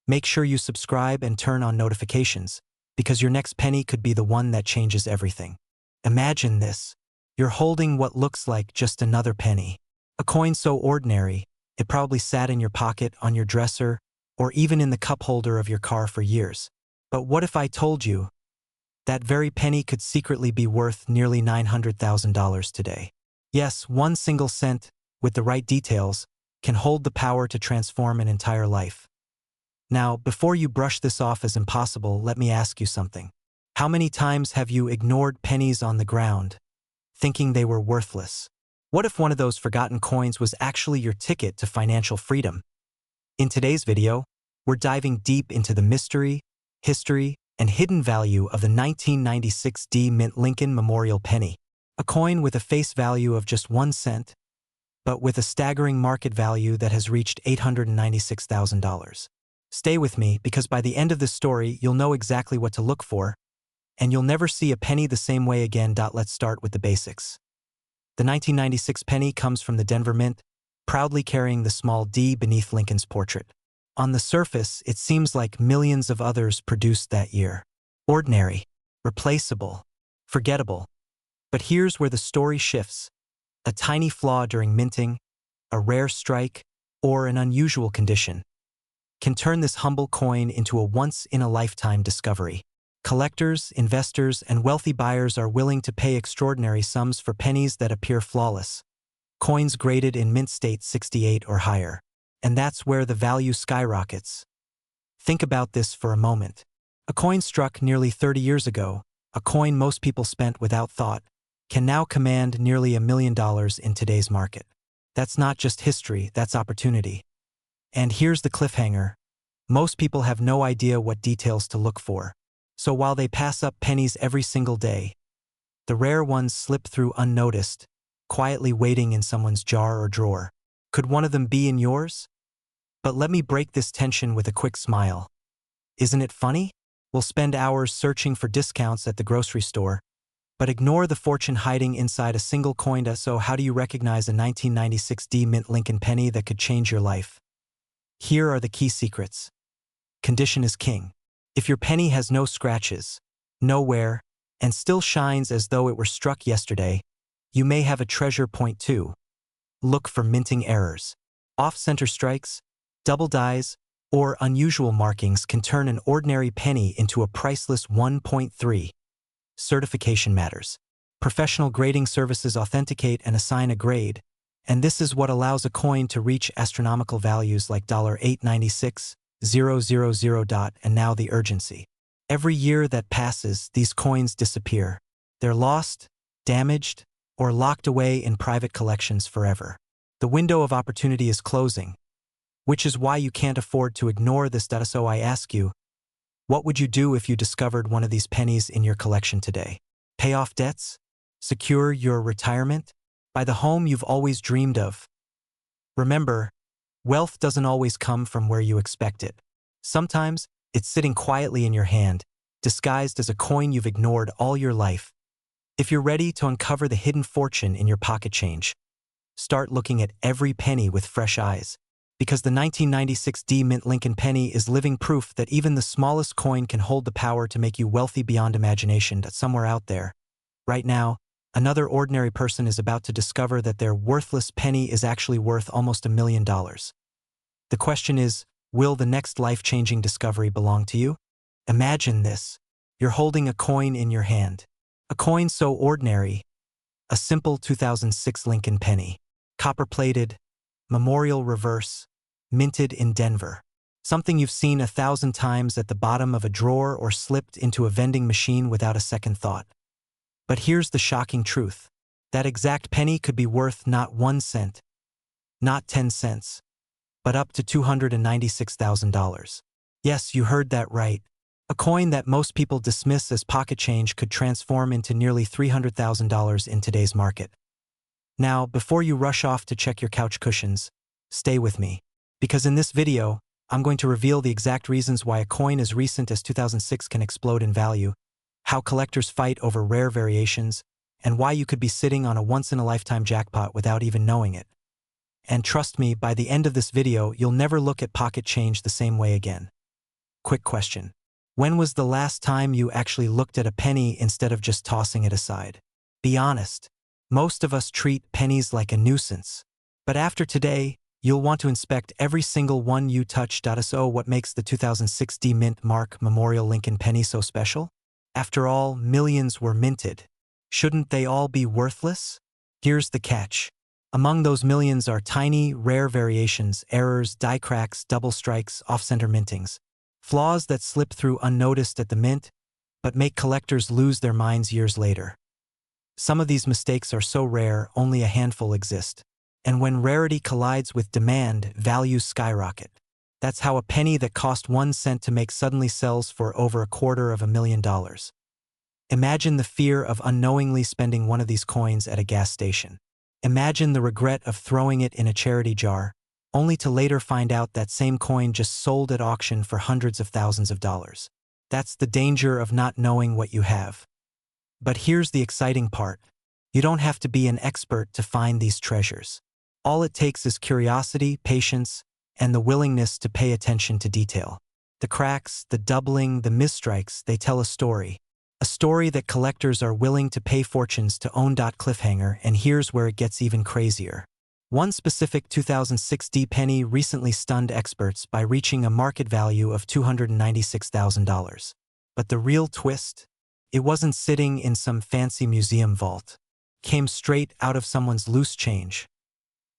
make sure you subscribe and turn on notifications, because your next penny could be the one that changes everything. Imagine this. You're holding what looks like just another penny. A coin so ordinary, it probably sat in your pocket, on your dresser, or even in the cup holder of your car for years. But what if I told you that very penny could secretly be worth nearly $900,000 today? Yes, one single cent, with the right details, can hold the power to transform an entire life. Now, before you brush this off as impossible, let me ask you something. How many times have you ignored pennies on the ground, thinking they were worthless? What if one of those forgotten coins was actually your ticket to financial freedom? In today's video, we're diving deep into the mystery, history, and hidden value of the 1996 D Mint Lincoln Memorial Penny, a coin with a face value of just 1 cent, but with a staggering market value that has reached $896,000. Stay with me, because by the end of this story, you'll know exactly what to look for, and you'll never see a penny the same way again. Let's start with the basics. The 1996 penny comes from the Denver Mint, proudly carrying the small D beneath Lincoln's portrait. On the surface, it seems like millions of others produced that year. Ordinary, replaceable, forgettable. But here's where the story shifts. A tiny flaw during minting, a rare strike, or an unusual condition can turn this humble coin into a once-in-a-lifetime discovery. Collectors, investors, and wealthy buyers are willing to pay extraordinary sums for pennies that appear flawless, coins graded in mint state 68 or higher. And that's where the value skyrockets. Think about this for a moment. A coin struck nearly 30 years ago, a coin most people spent without thought, can now command nearly $1 million in today's market. That's not just history, that's opportunity. And here's the cliffhanger. Most people have no idea what details to look for. So while they pass up pennies every single day, the rare ones slip through unnoticed, quietly waiting in someone's jar or drawer. Could one of them be in yours? But let me break this tension with a quick smile. Isn't it funny? We'll spend hours searching for discounts at the grocery store, but ignore the fortune hiding inside a single coin. So how do you recognize a 1996 D Mint Lincoln penny that could change your life? Here are the key secrets. Condition is king. If your penny has no scratches, no wear, and still shines as though it were struck yesterday, you may have a treasure. Point 2. Look for minting errors. Off-center strikes, double dies, or unusual markings can turn an ordinary penny into a priceless 1.3. Certification matters. Professional grading services authenticate and assign a grade, and this is what allows a coin to reach astronomical values like $896,000. And now the urgency. Every year that passes, these coins disappear. They're lost, damaged, or locked away in private collections forever. The window of opportunity is closing, which is why you can't afford to ignore this. So I ask you, what would you do if you discovered one of these pennies in your collection today? Pay off debts? Secure your retirement? Buy the home you've always dreamed of? Remember, wealth doesn't always come from where you expect it. Sometimes, it's sitting quietly in your hand, disguised as a coin you've ignored all your life. If you're ready to uncover the hidden fortune in your pocket change, start looking at every penny with fresh eyes. Because the 1996 D Mint Lincoln penny is living proof that even the smallest coin can hold the power to make you wealthy beyond imagination. That somewhere out there, right now, another ordinary person is about to discover that their worthless penny is actually worth almost $1 million. The question is, will the next life-changing discovery belong to you? Imagine this. You're holding a coin in your hand. A coin so ordinary, a simple 2006 Lincoln penny. Copper-plated, memorial reverse, minted in Denver. Something you've seen 1,000 times at the bottom of a drawer or slipped into a vending machine without a second thought. But here's the shocking truth. That exact penny could be worth not 1 cent, not 10 cents, but up to $296,000. Yes, you heard that right. A A coin that most people dismiss as pocket change could transform into nearly $300,000 in today's market. Now, before you rush off to check your couch cushions, stay with me. Because in this video, I'm going to reveal the exact reasons why a coin as recent as 2006 can explode in value, how collectors fight over rare variations, and why you could be sitting on a once-in-a-lifetime jackpot without even knowing it. And trust me, by the end of this video, you'll never look at pocket change the same way again. Quick question. When was the last time you actually looked at a penny instead of just tossing it aside? Be honest. Most of us treat pennies like a nuisance. But after today, you'll want to inspect every single one you touch. So what makes the 2006 Mint Mark Memorial Lincoln penny so special? After all, millions were minted. Shouldn't they all be worthless? Here's the catch. Among those millions are tiny, rare variations, errors, die cracks, double strikes, off-center mintings. Flaws that slip through unnoticed at the mint, but make collectors lose their minds years later. Some of these mistakes are so rare, only a handful exist. And when rarity collides with demand, values skyrocket. That's how a penny that cost 1 cent to make suddenly sells for over $250,000. Imagine the fear of unknowingly spending one of these coins at a gas station. Imagine the regret of throwing it in a charity jar, only to later find out that same coin just sold at auction for hundreds of thousands of dollars. That's the danger of not knowing what you have. But here's the exciting part. You don't have to be an expert to find these treasures. All it takes is curiosity, patience, and the willingness to pay attention to detail. The cracks, the doubling, the misstrikes, they tell a story. A story that collectors are willing to pay fortunes to own. Cliffhanger, and here's where it gets even crazier. One specific 2006 penny recently stunned experts by reaching a market value of $296,000. But the real twist? It wasn't sitting in some fancy museum vault. Came straight out of someone's loose change.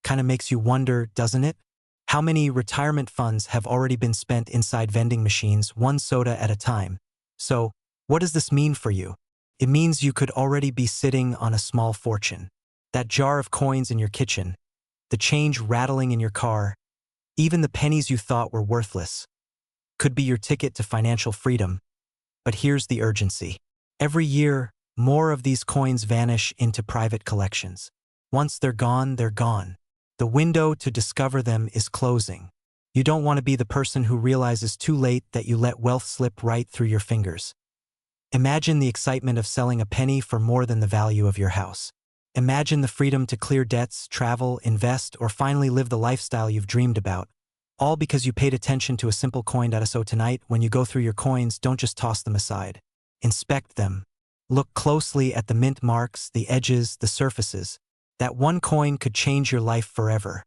Kinda makes you wonder, doesn't it? How many retirement funds have already been spent inside vending machines, one soda at a time? So, what does this mean for you? It means you could already be sitting on a small fortune. That jar of coins in your kitchen, the change rattling in your car, even the pennies you thought were worthless, could be your ticket to financial freedom. But here's the urgency. Every year, more of these coins vanish into private collections. Once they're gone, they're gone. The window to discover them is closing. You don't want to be the person who realizes too late that you let wealth slip right through your fingers. Imagine the excitement of selling a penny for more than the value of your house. Imagine the freedom to clear debts, travel, invest, or finally live the lifestyle you've dreamed about. All because you paid attention to a simple coin. So tonight, when you go through your coins, don't just toss them aside. Inspect them. Look closely at the mint marks, the edges, the surfaces. That one coin could change your life forever.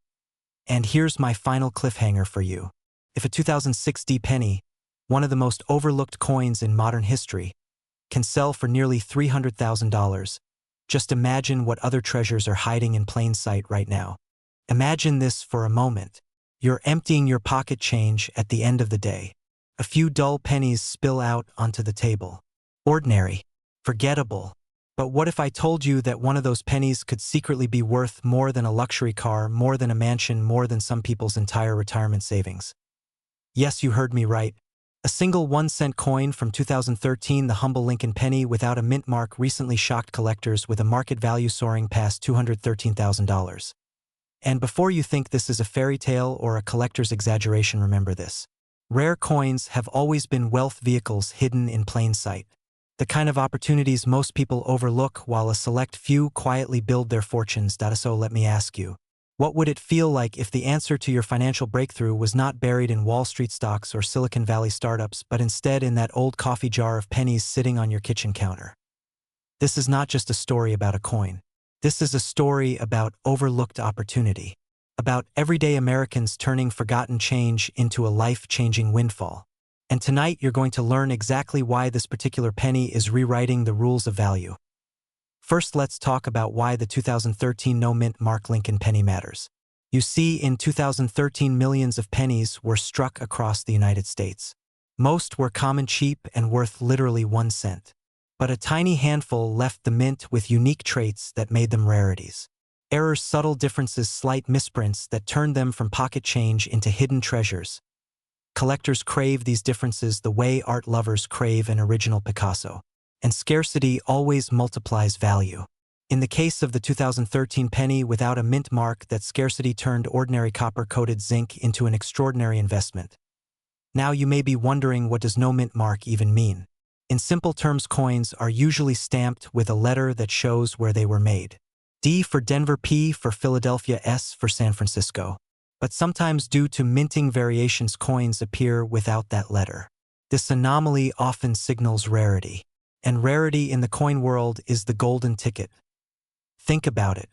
And here's my final cliffhanger for you. If a 2006 penny, one of the most overlooked coins in modern history, can sell for nearly $300,000, just imagine what other treasures are hiding in plain sight right now. Imagine this for a moment. You're emptying your pocket change at the end of the day. A few dull pennies spill out onto the table. Ordinary. Forgettable. But what if I told you that one of those pennies could secretly be worth more than a luxury car, more than a mansion, more than some people's entire retirement savings? Yes, you heard me right. A single 1-cent coin from 2013, the humble Lincoln penny without a mint mark, recently shocked collectors with a market value soaring past $213,000. And before you think this is a fairy tale or a collector's exaggeration, remember this. Rare coins have always been wealth vehicles hidden in plain sight. The kind of opportunities most people overlook while a select few quietly build their fortunes. So let me ask you, what would it feel like if the answer to your financial breakthrough was not buried in Wall Street stocks or Silicon Valley startups, but instead in that old coffee jar of pennies sitting on your kitchen counter? This is not just a story about a coin. This is a story about overlooked opportunity, about everyday Americans turning forgotten change into a life-changing windfall. And tonight you're going to learn exactly why this particular penny is rewriting the rules of value. First, let's talk about why the 2013 no-mint mark Lincoln penny matters. You see, in 2013, millions of pennies were struck across the United States. Most were common, cheap, and worth literally 1 cent. But a tiny handful left the mint with unique traits that made them rarities. Errors, subtle differences, slight misprints that turned them from pocket change into hidden treasures. collectors crave these differences the way art lovers crave an original Picasso. And scarcity always multiplies value. In the case of the 2013 penny without a mint mark, that scarcity turned ordinary copper-coated zinc into an extraordinary investment. Now you may be wondering, what does no mint mark even mean? In simple terms, coins are usually stamped with a letter that shows where they were made. D for Denver, P for Philadelphia, S for San Francisco. But sometimes, due to minting variations, coins appear without that letter. This anomaly often signals rarity. And rarity in the coin world is the golden ticket. Think about it.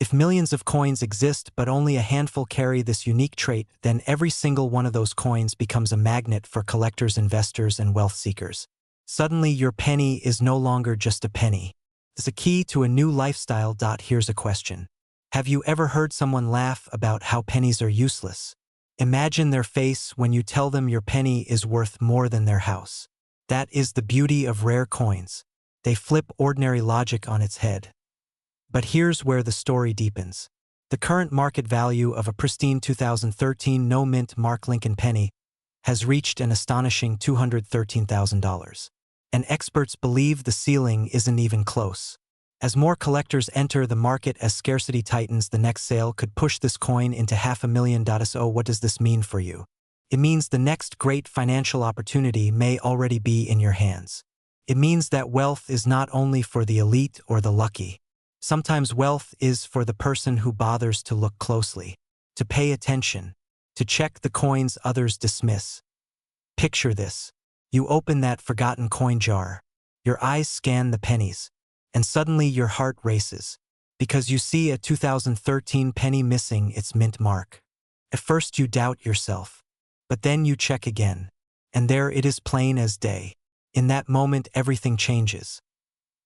If millions of coins exist but only a handful carry this unique trait, then every single one of those coins becomes a magnet for collectors, investors, and wealth seekers. Suddenly, your penny is no longer just a penny. It's a key to a new lifestyle. Here's a question. Have you ever heard someone laugh about how pennies are useless? Imagine their face when you tell them your penny is worth more than their house. That is the beauty of rare coins. They flip ordinary logic on its head. But here's where the story deepens. The current market value of a pristine 2013 no-mint mark Lincoln penny has reached an astonishing $213,000. And experts believe the ceiling isn't even close. As more collectors enter the market, as scarcity tightens, the next sale could push this coin into $500,000. So what does this mean for you? It means the next great financial opportunity may already be in your hands. It means that wealth is not only for the elite or the lucky. Sometimes wealth is for the person who bothers to look closely, to pay attention, to check the coins others dismiss. Picture this. You open that forgotten coin jar. Your eyes scan the pennies. And suddenly your heart races, because you see a 2013 penny missing its mint mark. At first you doubt yourself, but then you check again, and there it is, plain as day. In that moment, everything changes.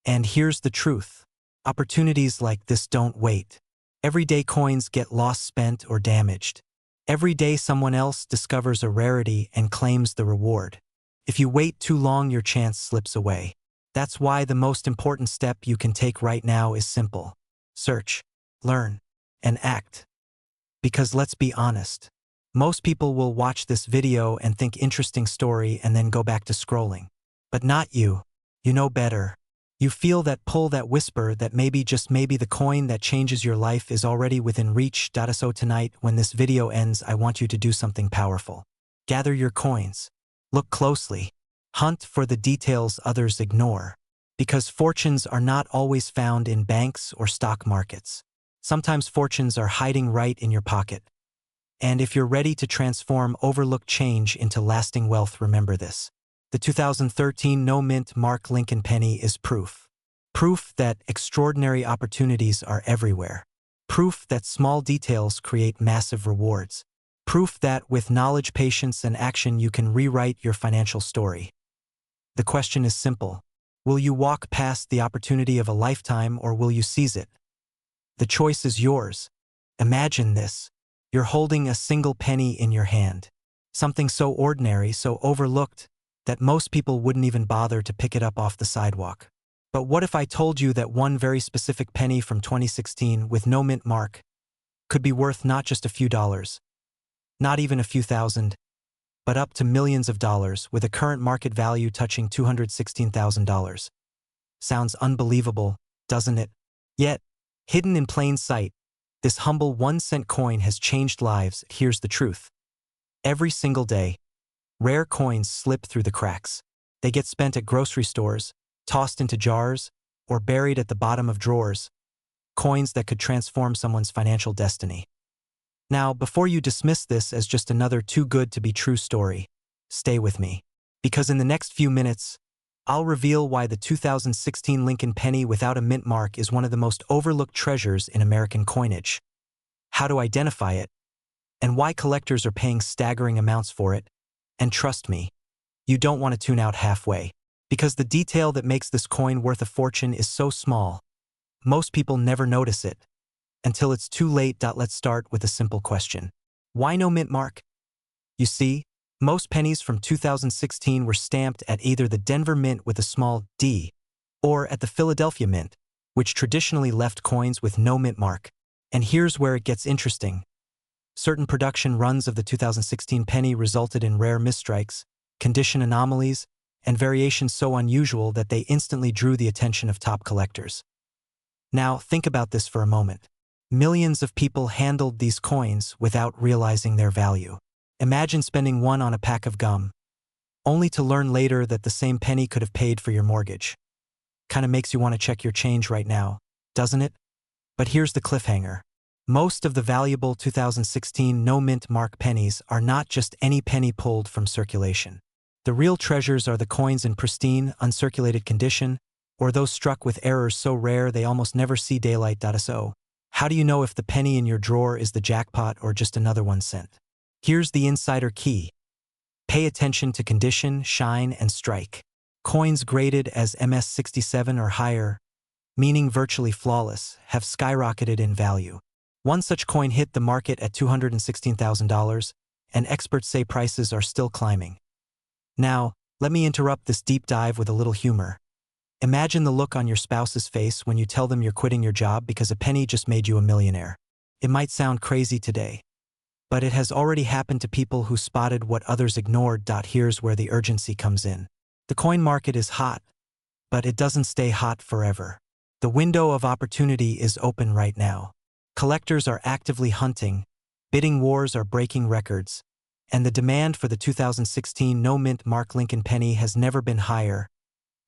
And here's the truth. Opportunities like this don't wait. Every day coins get lost, spent, or damaged. Every day someone else discovers a rarity and claims the reward. If you wait too long, your chance slips away. That's why the most important step you can take right now is simple. Search, learn, and act. Because let's be honest, most people will watch this video and think interesting story and then go back to scrolling. But not you. You know better. You feel that pull, that whisper, that maybe, just maybe, the coin that changes your life is already within reach. So tonight, when this video ends, I want you to do something powerful. Gather your coins. Look closely. Hunt for the details others ignore. Because fortunes are not always found in banks or stock markets. Sometimes fortunes are hiding right in your pocket. And if you're ready to transform overlooked change into lasting wealth, remember this. The 2013 no-mint mark Lincoln penny is proof. Proof that extraordinary opportunities are everywhere. Proof that small details create massive rewards. Proof that with knowledge, patience, and action you can rewrite your financial story. The question is simple. Will you walk past the opportunity of a lifetime, or will you seize it? The choice is yours. Imagine this. You're holding a single penny in your hand. Something so ordinary, so overlooked, that most people wouldn't even bother to pick it up off the sidewalk. But what if I told you that one very specific penny from 2016 with no mint mark could be worth not just a few dollars, not even a few thousand, but up to millions of dollars, with a current market value touching $216,000. Sounds unbelievable, doesn't it? Yet, hidden in plain sight, this humble 1-cent coin has changed lives. Here's the truth. Every single day, rare coins slip through the cracks. They get spent at grocery stores, tossed into jars, or buried at the bottom of drawers. Coins that could transform someone's financial destiny. Now, before you dismiss this as just another too-good-to-be-true story, stay with me. Because in the next few minutes, I'll reveal why the 2016 Lincoln penny without a mint mark is one of the most overlooked treasures in American coinage, how to identify it, and why collectors are paying staggering amounts for it. And trust me, you don't want to tune out halfway, because the detail that makes this coin worth a fortune is so small, most people never notice it. Until it's too late. Let's start with a simple question. Why no mint mark? You see, most pennies from 2016 were stamped at either the Denver Mint with a small d, or at the Philadelphia Mint, which traditionally left coins with no mint mark. And here's where it gets interesting. Certain production runs of the 2016 penny resulted in rare misstrikes, condition anomalies, and variations so unusual that they instantly drew the attention of top collectors. Now, think about this for a moment. Millions of people handled these coins without realizing their value. Imagine spending one on a pack of gum, only to learn later that the same penny could have paid for your mortgage. Kinda makes you want to check your change right now, doesn't it? But here's the cliffhanger. Most of the valuable 2016 no-mint mark pennies are not just any penny pulled from circulation. The real treasures are the coins in pristine, uncirculated condition, or those struck with errors so rare they almost never see daylight. So, how do you know if the penny in your drawer is the jackpot or just another one cent? Here's the insider key. Pay attention to condition, shine, and strike. Coins graded as MS67 or higher, meaning virtually flawless, have skyrocketed in value. One such coin hit the market at $216,000, and experts say prices are still climbing. Now, let me interrupt this deep dive with a little humor. Imagine the look on your spouse's face when you tell them you're quitting your job because a penny just made you a millionaire. It might sound crazy today, but it has already happened to people who spotted what others ignored. Here's where the urgency comes in. The coin market is hot, but it doesn't stay hot forever. The window of opportunity is open right now. Collectors are actively hunting, bidding wars are breaking records, and the demand for the 2016 no-mint Mark Lincoln penny has never been higher.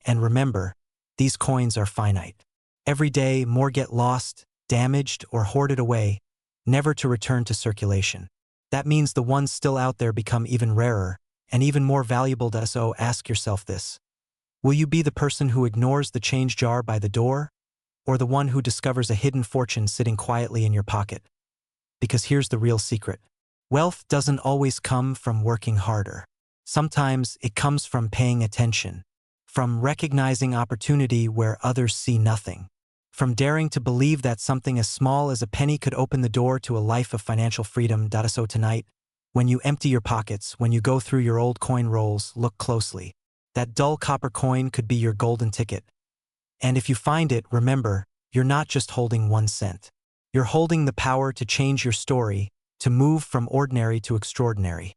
And remember, these coins are finite. Every day, more get lost, damaged, or hoarded away, never to return to circulation. That means the ones still out there become even rarer, and even more valuable. So ask yourself this. Will you be the person who ignores the change jar by the door, or the one who discovers a hidden fortune sitting quietly in your pocket? Because here's the real secret. Wealth doesn't always come from working harder. Sometimes it comes from paying attention, from recognizing opportunity where others see nothing, from daring to believe that something as small as a penny could open the door to a life of financial freedom. So tonight, when you empty your pockets, when you go through your old coin rolls, look closely. That dull copper coin could be your golden ticket. And if you find it, remember, you're not just holding 1 cent. You're holding the power to change your story, to move from ordinary to extraordinary.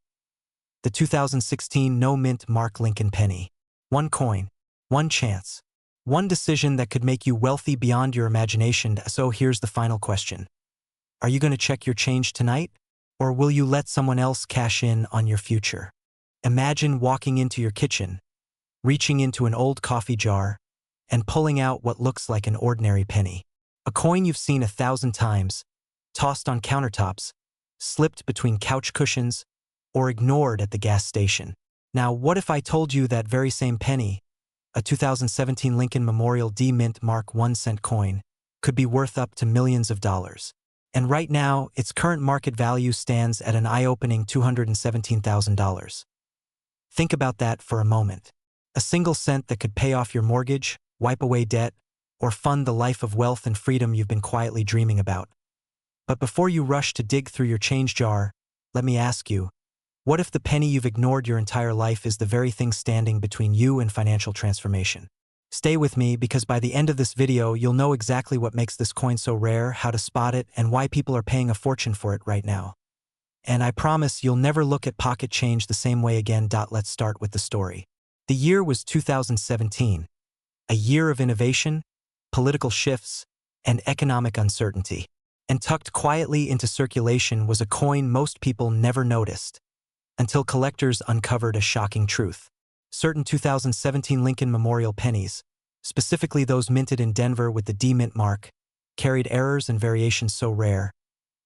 The 2016 no-mint Mark Lincoln penny. One coin, one chance, one decision that could make you wealthy beyond your imagination. So here's the final question. Are you going to check your change tonight? Or will you let someone else cash in on your future? Imagine walking into your kitchen, reaching into an old coffee jar, and pulling out what looks like an ordinary penny. A coin you've seen 1,000 times, tossed on countertops, slipped between couch cushions, or ignored at the gas station. Now, what if I told you that very same penny, a 2017 Lincoln Memorial D-Mint Mark 1 cent coin, could be worth up to millions of dollars? And right now, its current market value stands at an eye-opening $217,000. Think about that for a moment. A single cent that could pay off your mortgage, wipe away debt, or fund the life of wealth and freedom you've been quietly dreaming about. But before you rush to dig through your change jar, let me ask you, what if the penny you've ignored your entire life is the very thing standing between you and financial transformation? Stay with me, because by the end of this video, you'll know exactly what makes this coin so rare, how to spot it, and why people are paying a fortune for it right now. And I promise you'll never look at pocket change the same way again. Let's start with the story. The year was 2017, a year of innovation, political shifts, and economic uncertainty. And tucked quietly into circulation was a coin most people never noticed, until collectors uncovered a shocking truth. Certain 2017 Lincoln Memorial pennies, specifically those minted in Denver with the D-Mint mark, carried errors and variations so rare,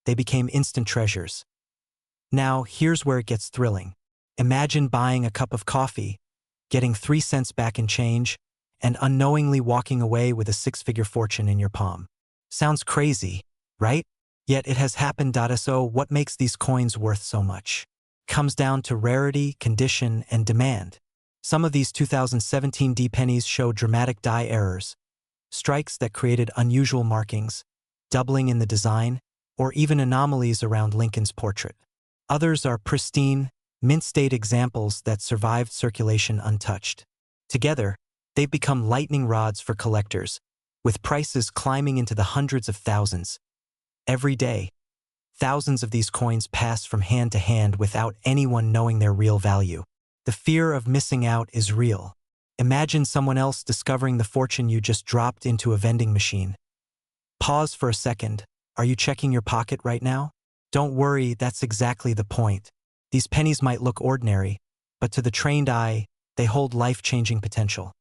they became instant treasures. Now, here's where it gets thrilling. Imagine buying a cup of coffee, getting 3 cents back in change, and unknowingly walking away with a 6-figure fortune in your palm. Sounds crazy, right? Yet it has happened. So what makes these coins worth so much? Comes down to rarity, condition, and demand. Some of these 2017 D pennies show dramatic die errors, strikes that created unusual markings, doubling in the design, or even anomalies around Lincoln's portrait. Others are pristine, mint-state examples that survived circulation untouched. Together, they've become lightning rods for collectors, with prices climbing into the hundreds of thousands every day. Thousands of these coins pass from hand to hand without anyone knowing their real value. The fear of missing out is real. Imagine someone else discovering the fortune you just dropped into a vending machine. Pause for a second. Are you checking your pocket right now? Don't worry, that's exactly the point. These pennies might look ordinary, but to the trained eye, they hold life-changing potential.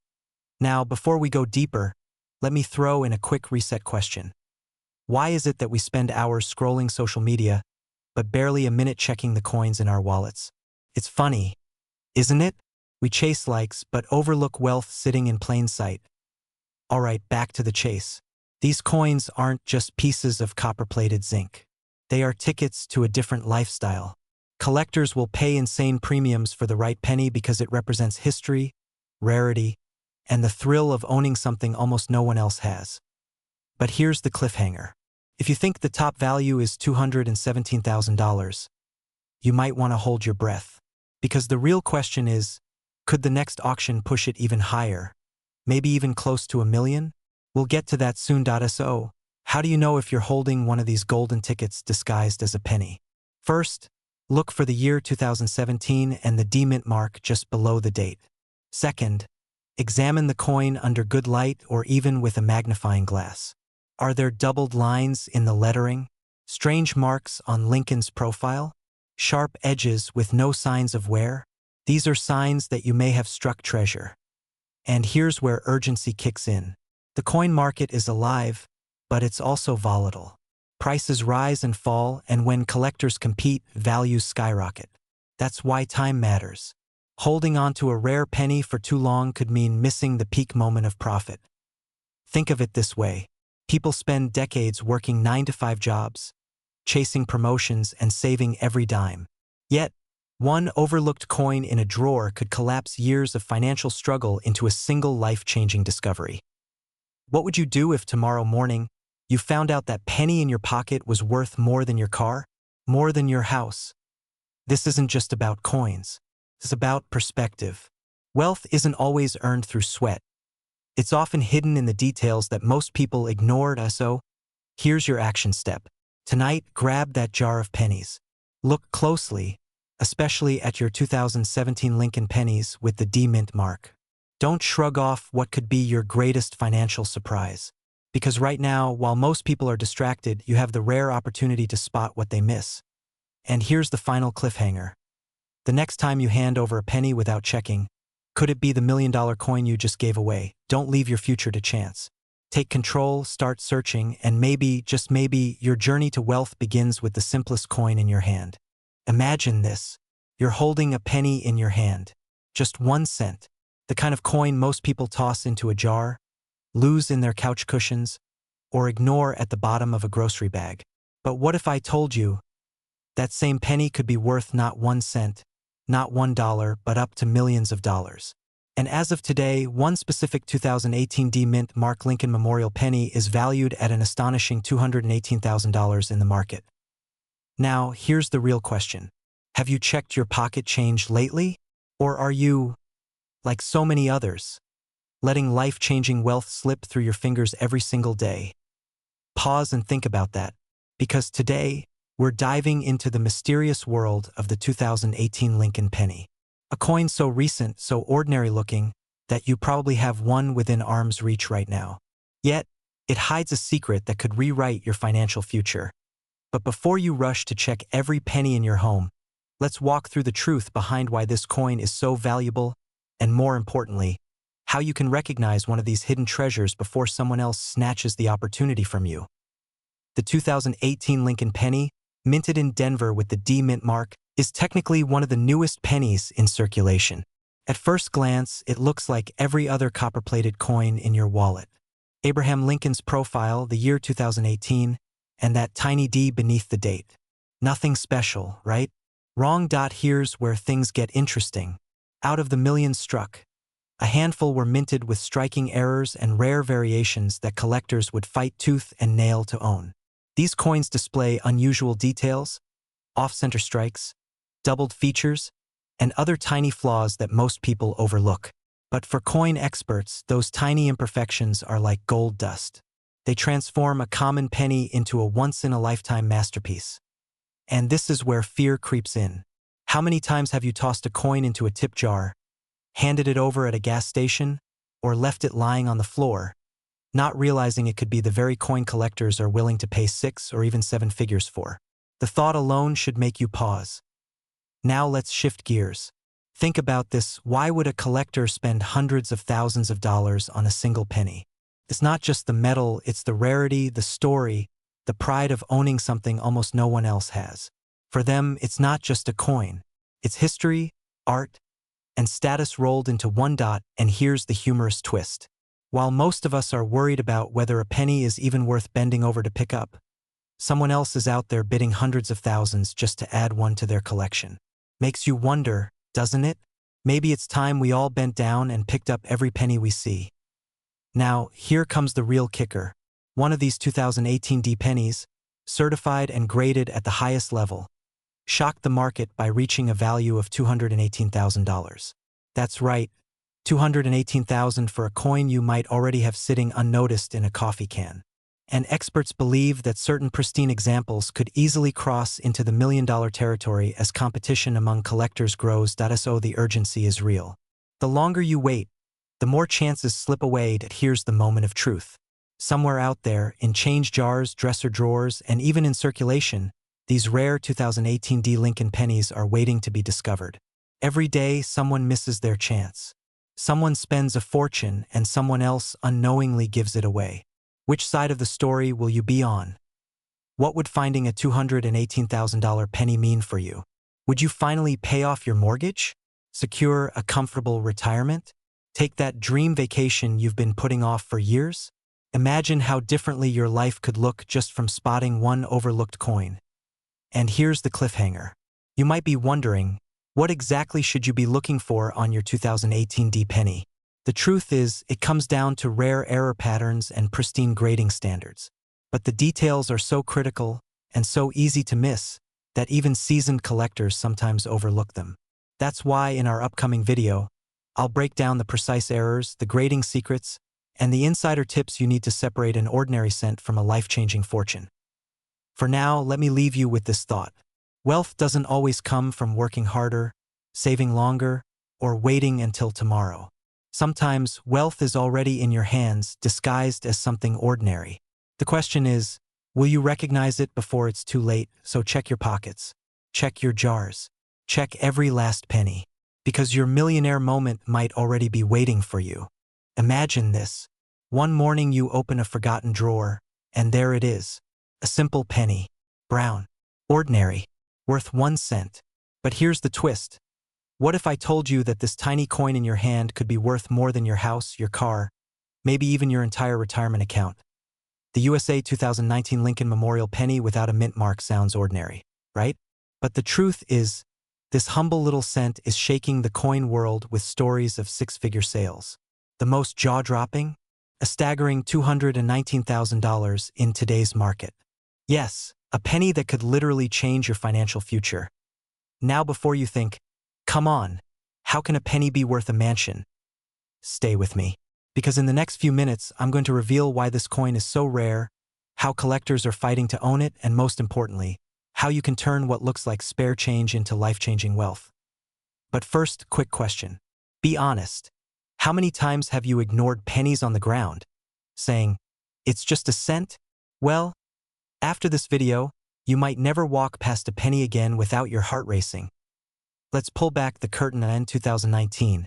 Now, before we go deeper, let me throw in a quick reset question. Why is it that we spend hours scrolling social media, but barely a minute checking the coins in our wallets? It's funny, isn't it? We chase likes, but overlook wealth sitting in plain sight. All right, back to the chase. These coins aren't just pieces of copper-plated zinc. They are tickets to a different lifestyle. Collectors will pay insane premiums for the right penny because it represents history, rarity, and the thrill of owning something almost no one else has. But here's the cliffhanger. If you think the top value is $217,000, you might want to hold your breath. Because the real question is, could the next auction push it even higher? Maybe even close to $1 million? We'll get to that soon. So, how do you know if you're holding one of these golden tickets disguised as a penny? First, look for the year 2017 and the D-mint mark just below the date. Second, examine the coin under good light or even with a magnifying glass. Are there doubled lines in the lettering? Strange marks on Lincoln's profile? Sharp edges with no signs of wear? These are signs that you may have struck treasure. And here's where urgency kicks in. The coin market is alive, but it's also volatile. Prices rise and fall, and when collectors compete, values skyrocket. That's why time matters. Holding on to a rare penny for too long could mean missing the peak moment of profit. Think of it this way. People spend decades working 9-to-5 jobs, chasing promotions and saving every dime. Yet, one overlooked coin in a drawer could collapse years of financial struggle into a single life-changing discovery. What would you do if tomorrow morning you found out that penny in your pocket was worth more than your car, more than your house? This isn't just about coins. It's about perspective. Wealth isn't always earned through sweat. It's often hidden in the details that most people ignored. So, here's your action step. Tonight, grab that jar of pennies. Look closely, especially at your 2017 Lincoln pennies with the D-mint mark. Don't shrug off what could be your greatest financial surprise. Because right now, while most people are distracted, you have the rare opportunity to spot what they miss. And here's the final cliffhanger. The next time you hand over a penny without checking, could it be the $1 million coin you just gave away? Don't leave your future to chance. Take control, start searching, and maybe, just maybe, your journey to wealth begins with the simplest coin in your hand. Imagine this. You're holding a penny in your hand. Just 1 cent. The kind of coin most people toss into a jar, lose in their couch cushions, or ignore at the bottom of a grocery bag. But what if I told you that same penny could be worth not 1 cent, not $1, but up to millions of dollars? And as of today, one specific 2018 D-mint Mark Lincoln Memorial penny is valued at an astonishing $218,000 in the market. Now, here's the real question. Have you checked your pocket change lately? Or are you, like so many others, letting life-changing wealth slip through your fingers every single day? Pause and think about that, because today, we're diving into the mysterious world of the 2018 Lincoln penny. A coin so recent, so ordinary-looking, that you probably have one within arm's reach right now. Yet, it hides a secret that could rewrite your financial future. But before you rush to check every penny in your home, let's walk through the truth behind why this coin is so valuable, and more importantly, how you can recognize one of these hidden treasures before someone else snatches the opportunity from you. The 2018 Lincoln penny, minted in Denver with the D-mint mark, is technically one of the newest pennies in circulation. At first glance, it looks like every other copper-plated coin in your wallet. Abraham Lincoln's profile, the year 2018, and that tiny D beneath the date. Nothing special, right? Wrong. Here's where things get interesting. Out of the millions struck, a handful were minted with striking errors and rare variations that collectors would fight tooth and nail to own. These coins display unusual details, off-center strikes, doubled features, and other tiny flaws that most people overlook. But for coin experts, those tiny imperfections are like gold dust. They transform a common penny into a once-in-a-lifetime masterpiece. And this is where fear creeps in. How many times have you tossed a coin into a tip jar, handed it over at a gas station, or left it lying on the floor, not realizing it could be the very coin collectors are willing to pay 6 or even 7 figures for? The thought alone should make you pause. Now let's shift gears. Think about this: why would a collector spend hundreds of thousands of dollars on a single penny? It's not just the metal, it's the rarity, the story, the pride of owning something almost no one else has. For them, it's not just a coin. It's history, art, and status rolled into one dot. And here's the humorous twist. While most of us are worried about whether a penny is even worth bending over to pick up, someone else is out there bidding hundreds of thousands just to add one to their collection. Makes you wonder, doesn't it? Maybe it's time we all bent down and picked up every penny we see. Now, here comes the real kicker. One of these 2018 pennies, certified and graded at the highest level, shocked the market by reaching a value of $218,000. That's right, $218,000 for a coin you might already have sitting unnoticed in a coffee can. And experts believe that certain pristine examples could easily cross into the million-dollar territory as competition among collectors grows. So the urgency is real. The longer you wait, the more chances slip away. Here's the moment of truth. Somewhere out there, in change jars, dresser drawers, and even in circulation, these rare 2018 Lincoln pennies are waiting to be discovered. Every day, someone misses their chance. Someone spends a fortune and someone else unknowingly gives it away. Which side of the story will you be on? What would finding a $218,000 penny mean for you? Would you finally pay off your mortgage? Secure a comfortable retirement? Take that dream vacation you've been putting off for years? Imagine how differently your life could look just from spotting one overlooked coin. And here's the cliffhanger. You might be wondering, what exactly should you be looking for on your 2018 penny? The truth is, it comes down to rare error patterns and pristine grading standards. But the details are so critical and so easy to miss that even seasoned collectors sometimes overlook them. That's why in our upcoming video, I'll break down the precise errors, the grading secrets, and the insider tips you need to separate an ordinary cent from a life-changing fortune. For now, let me leave you with this thought. Wealth doesn't always come from working harder, saving longer, or waiting until tomorrow. Sometimes, wealth is already in your hands, disguised as something ordinary. The question is, will you recognize it before it's too late? So check your pockets, check your jars, check every last penny, because your millionaire moment might already be waiting for you. Imagine this. One morning you open a forgotten drawer, and there it is. A simple penny. Brown. Ordinary. Worth 1 cent. But here's the twist. What if I told you that this tiny coin in your hand could be worth more than your house, your car, maybe even your entire retirement account? The USA 2019 Lincoln Memorial Penny without a mint mark sounds ordinary, right? But the truth is, this humble little cent is shaking the coin world with stories of 6-figure sales. The most jaw-dropping? A staggering $219,000 in today's market. Yes, a penny that could literally change your financial future. Now before you think, come on, how can a penny be worth a mansion? Stay with me, because in the next few minutes I'm going to reveal why this coin is so rare, how collectors are fighting to own it, and most importantly, how you can turn what looks like spare change into life-changing wealth. But first, quick question. Be honest. How many times have you ignored pennies on the ground, saying, it's just a cent? Well, after this video, you might never walk past a penny again without your heart racing. Let's pull back the curtain. In 2019,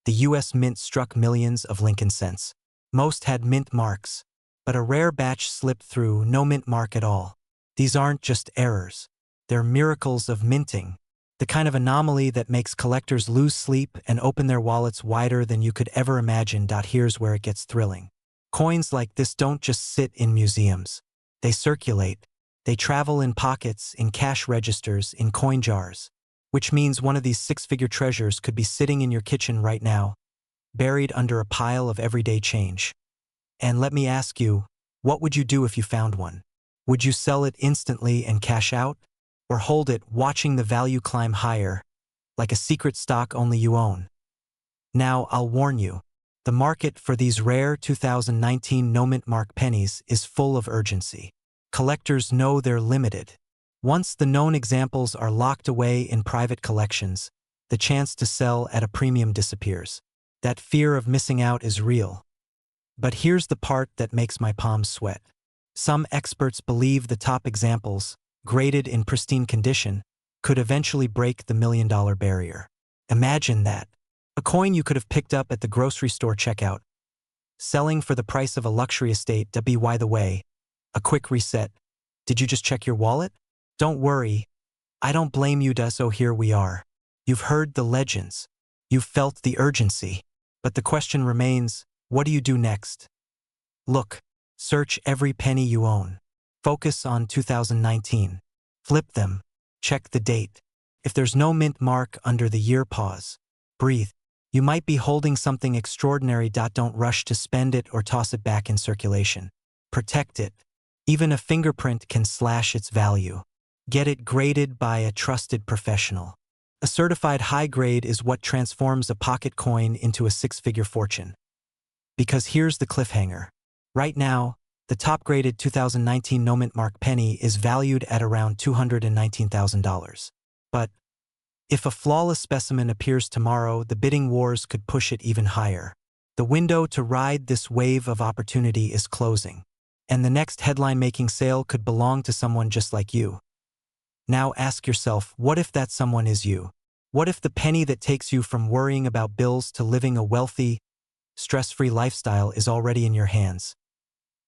the U.S. Mint struck millions of Lincoln cents. Most had mint marks, but a rare batch slipped through, no mint mark at all. These aren't just errors. They're miracles of minting. The kind of anomaly that makes collectors lose sleep and open their wallets wider than you could ever imagine. Here's where it gets thrilling. Coins like this don't just sit in museums. They circulate. They travel in pockets, in cash registers, in coin jars. Which means one of these 6-figure treasures could be sitting in your kitchen right now, buried under a pile of everyday change. And let me ask you, what would you do if you found one? Would you sell it instantly and cash out? Or hold it, watching the value climb higher, like a secret stock only you own? Now, I'll warn you, the market for these rare 2019 no mint mark pennies is full of urgency. Collectors know they're limited. Once the known examples are locked away in private collections, the chance to sell at a premium disappears. That fear of missing out is real. But here's the part that makes my palms sweat. Some experts believe the top examples, graded in pristine condition, could eventually break the $1 million barrier. Imagine that. A coin you could have picked up at the grocery store checkout, selling for the price of a luxury estate. By the way, a quick reset. Did you just check your wallet? Don't worry. I don't blame you. So here we are. You've heard the legends. You've felt the urgency. But the question remains, what do you do next? Look, search every penny you own. Focus on 2019. Flip them. Check the date. If there's no mint mark under the year, pause. Breathe. You might be holding something extraordinary. Don't rush to spend it or toss it back in circulation. Protect it. Even a fingerprint can slash its value. Get it graded by a trusted professional. A certified high grade is what transforms a pocket coin into a six-figure fortune. Because here's the cliffhanger. Right now, the top-graded 2019 no mint mark penny is valued at around $219,000. But if a flawless specimen appears tomorrow, the bidding wars could push it even higher. The window to ride this wave of opportunity is closing, and the next headline-making sale could belong to someone just like you. Now ask yourself, what if that someone is you? What if the penny that takes you from worrying about bills to living a wealthy, stress-free lifestyle is already in your hands?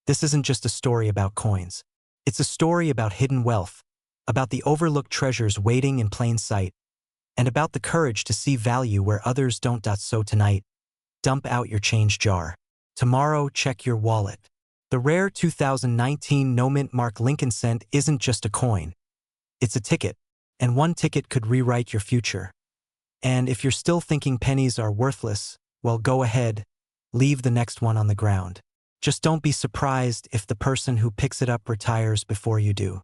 This isn't just a story about coins. It's a story about hidden wealth, about the overlooked treasures waiting in plain sight, and about the courage to see value where others don't. So tonight, dump out your change jar. Tomorrow, check your wallet. The rare 2019 no mint mark Lincoln Cent isn't just a coin. It's a ticket, and one ticket could rewrite your future. And if you're still thinking pennies are worthless, well, go ahead, leave the next one on the ground. Just don't be surprised if the person who picks it up retires before you do.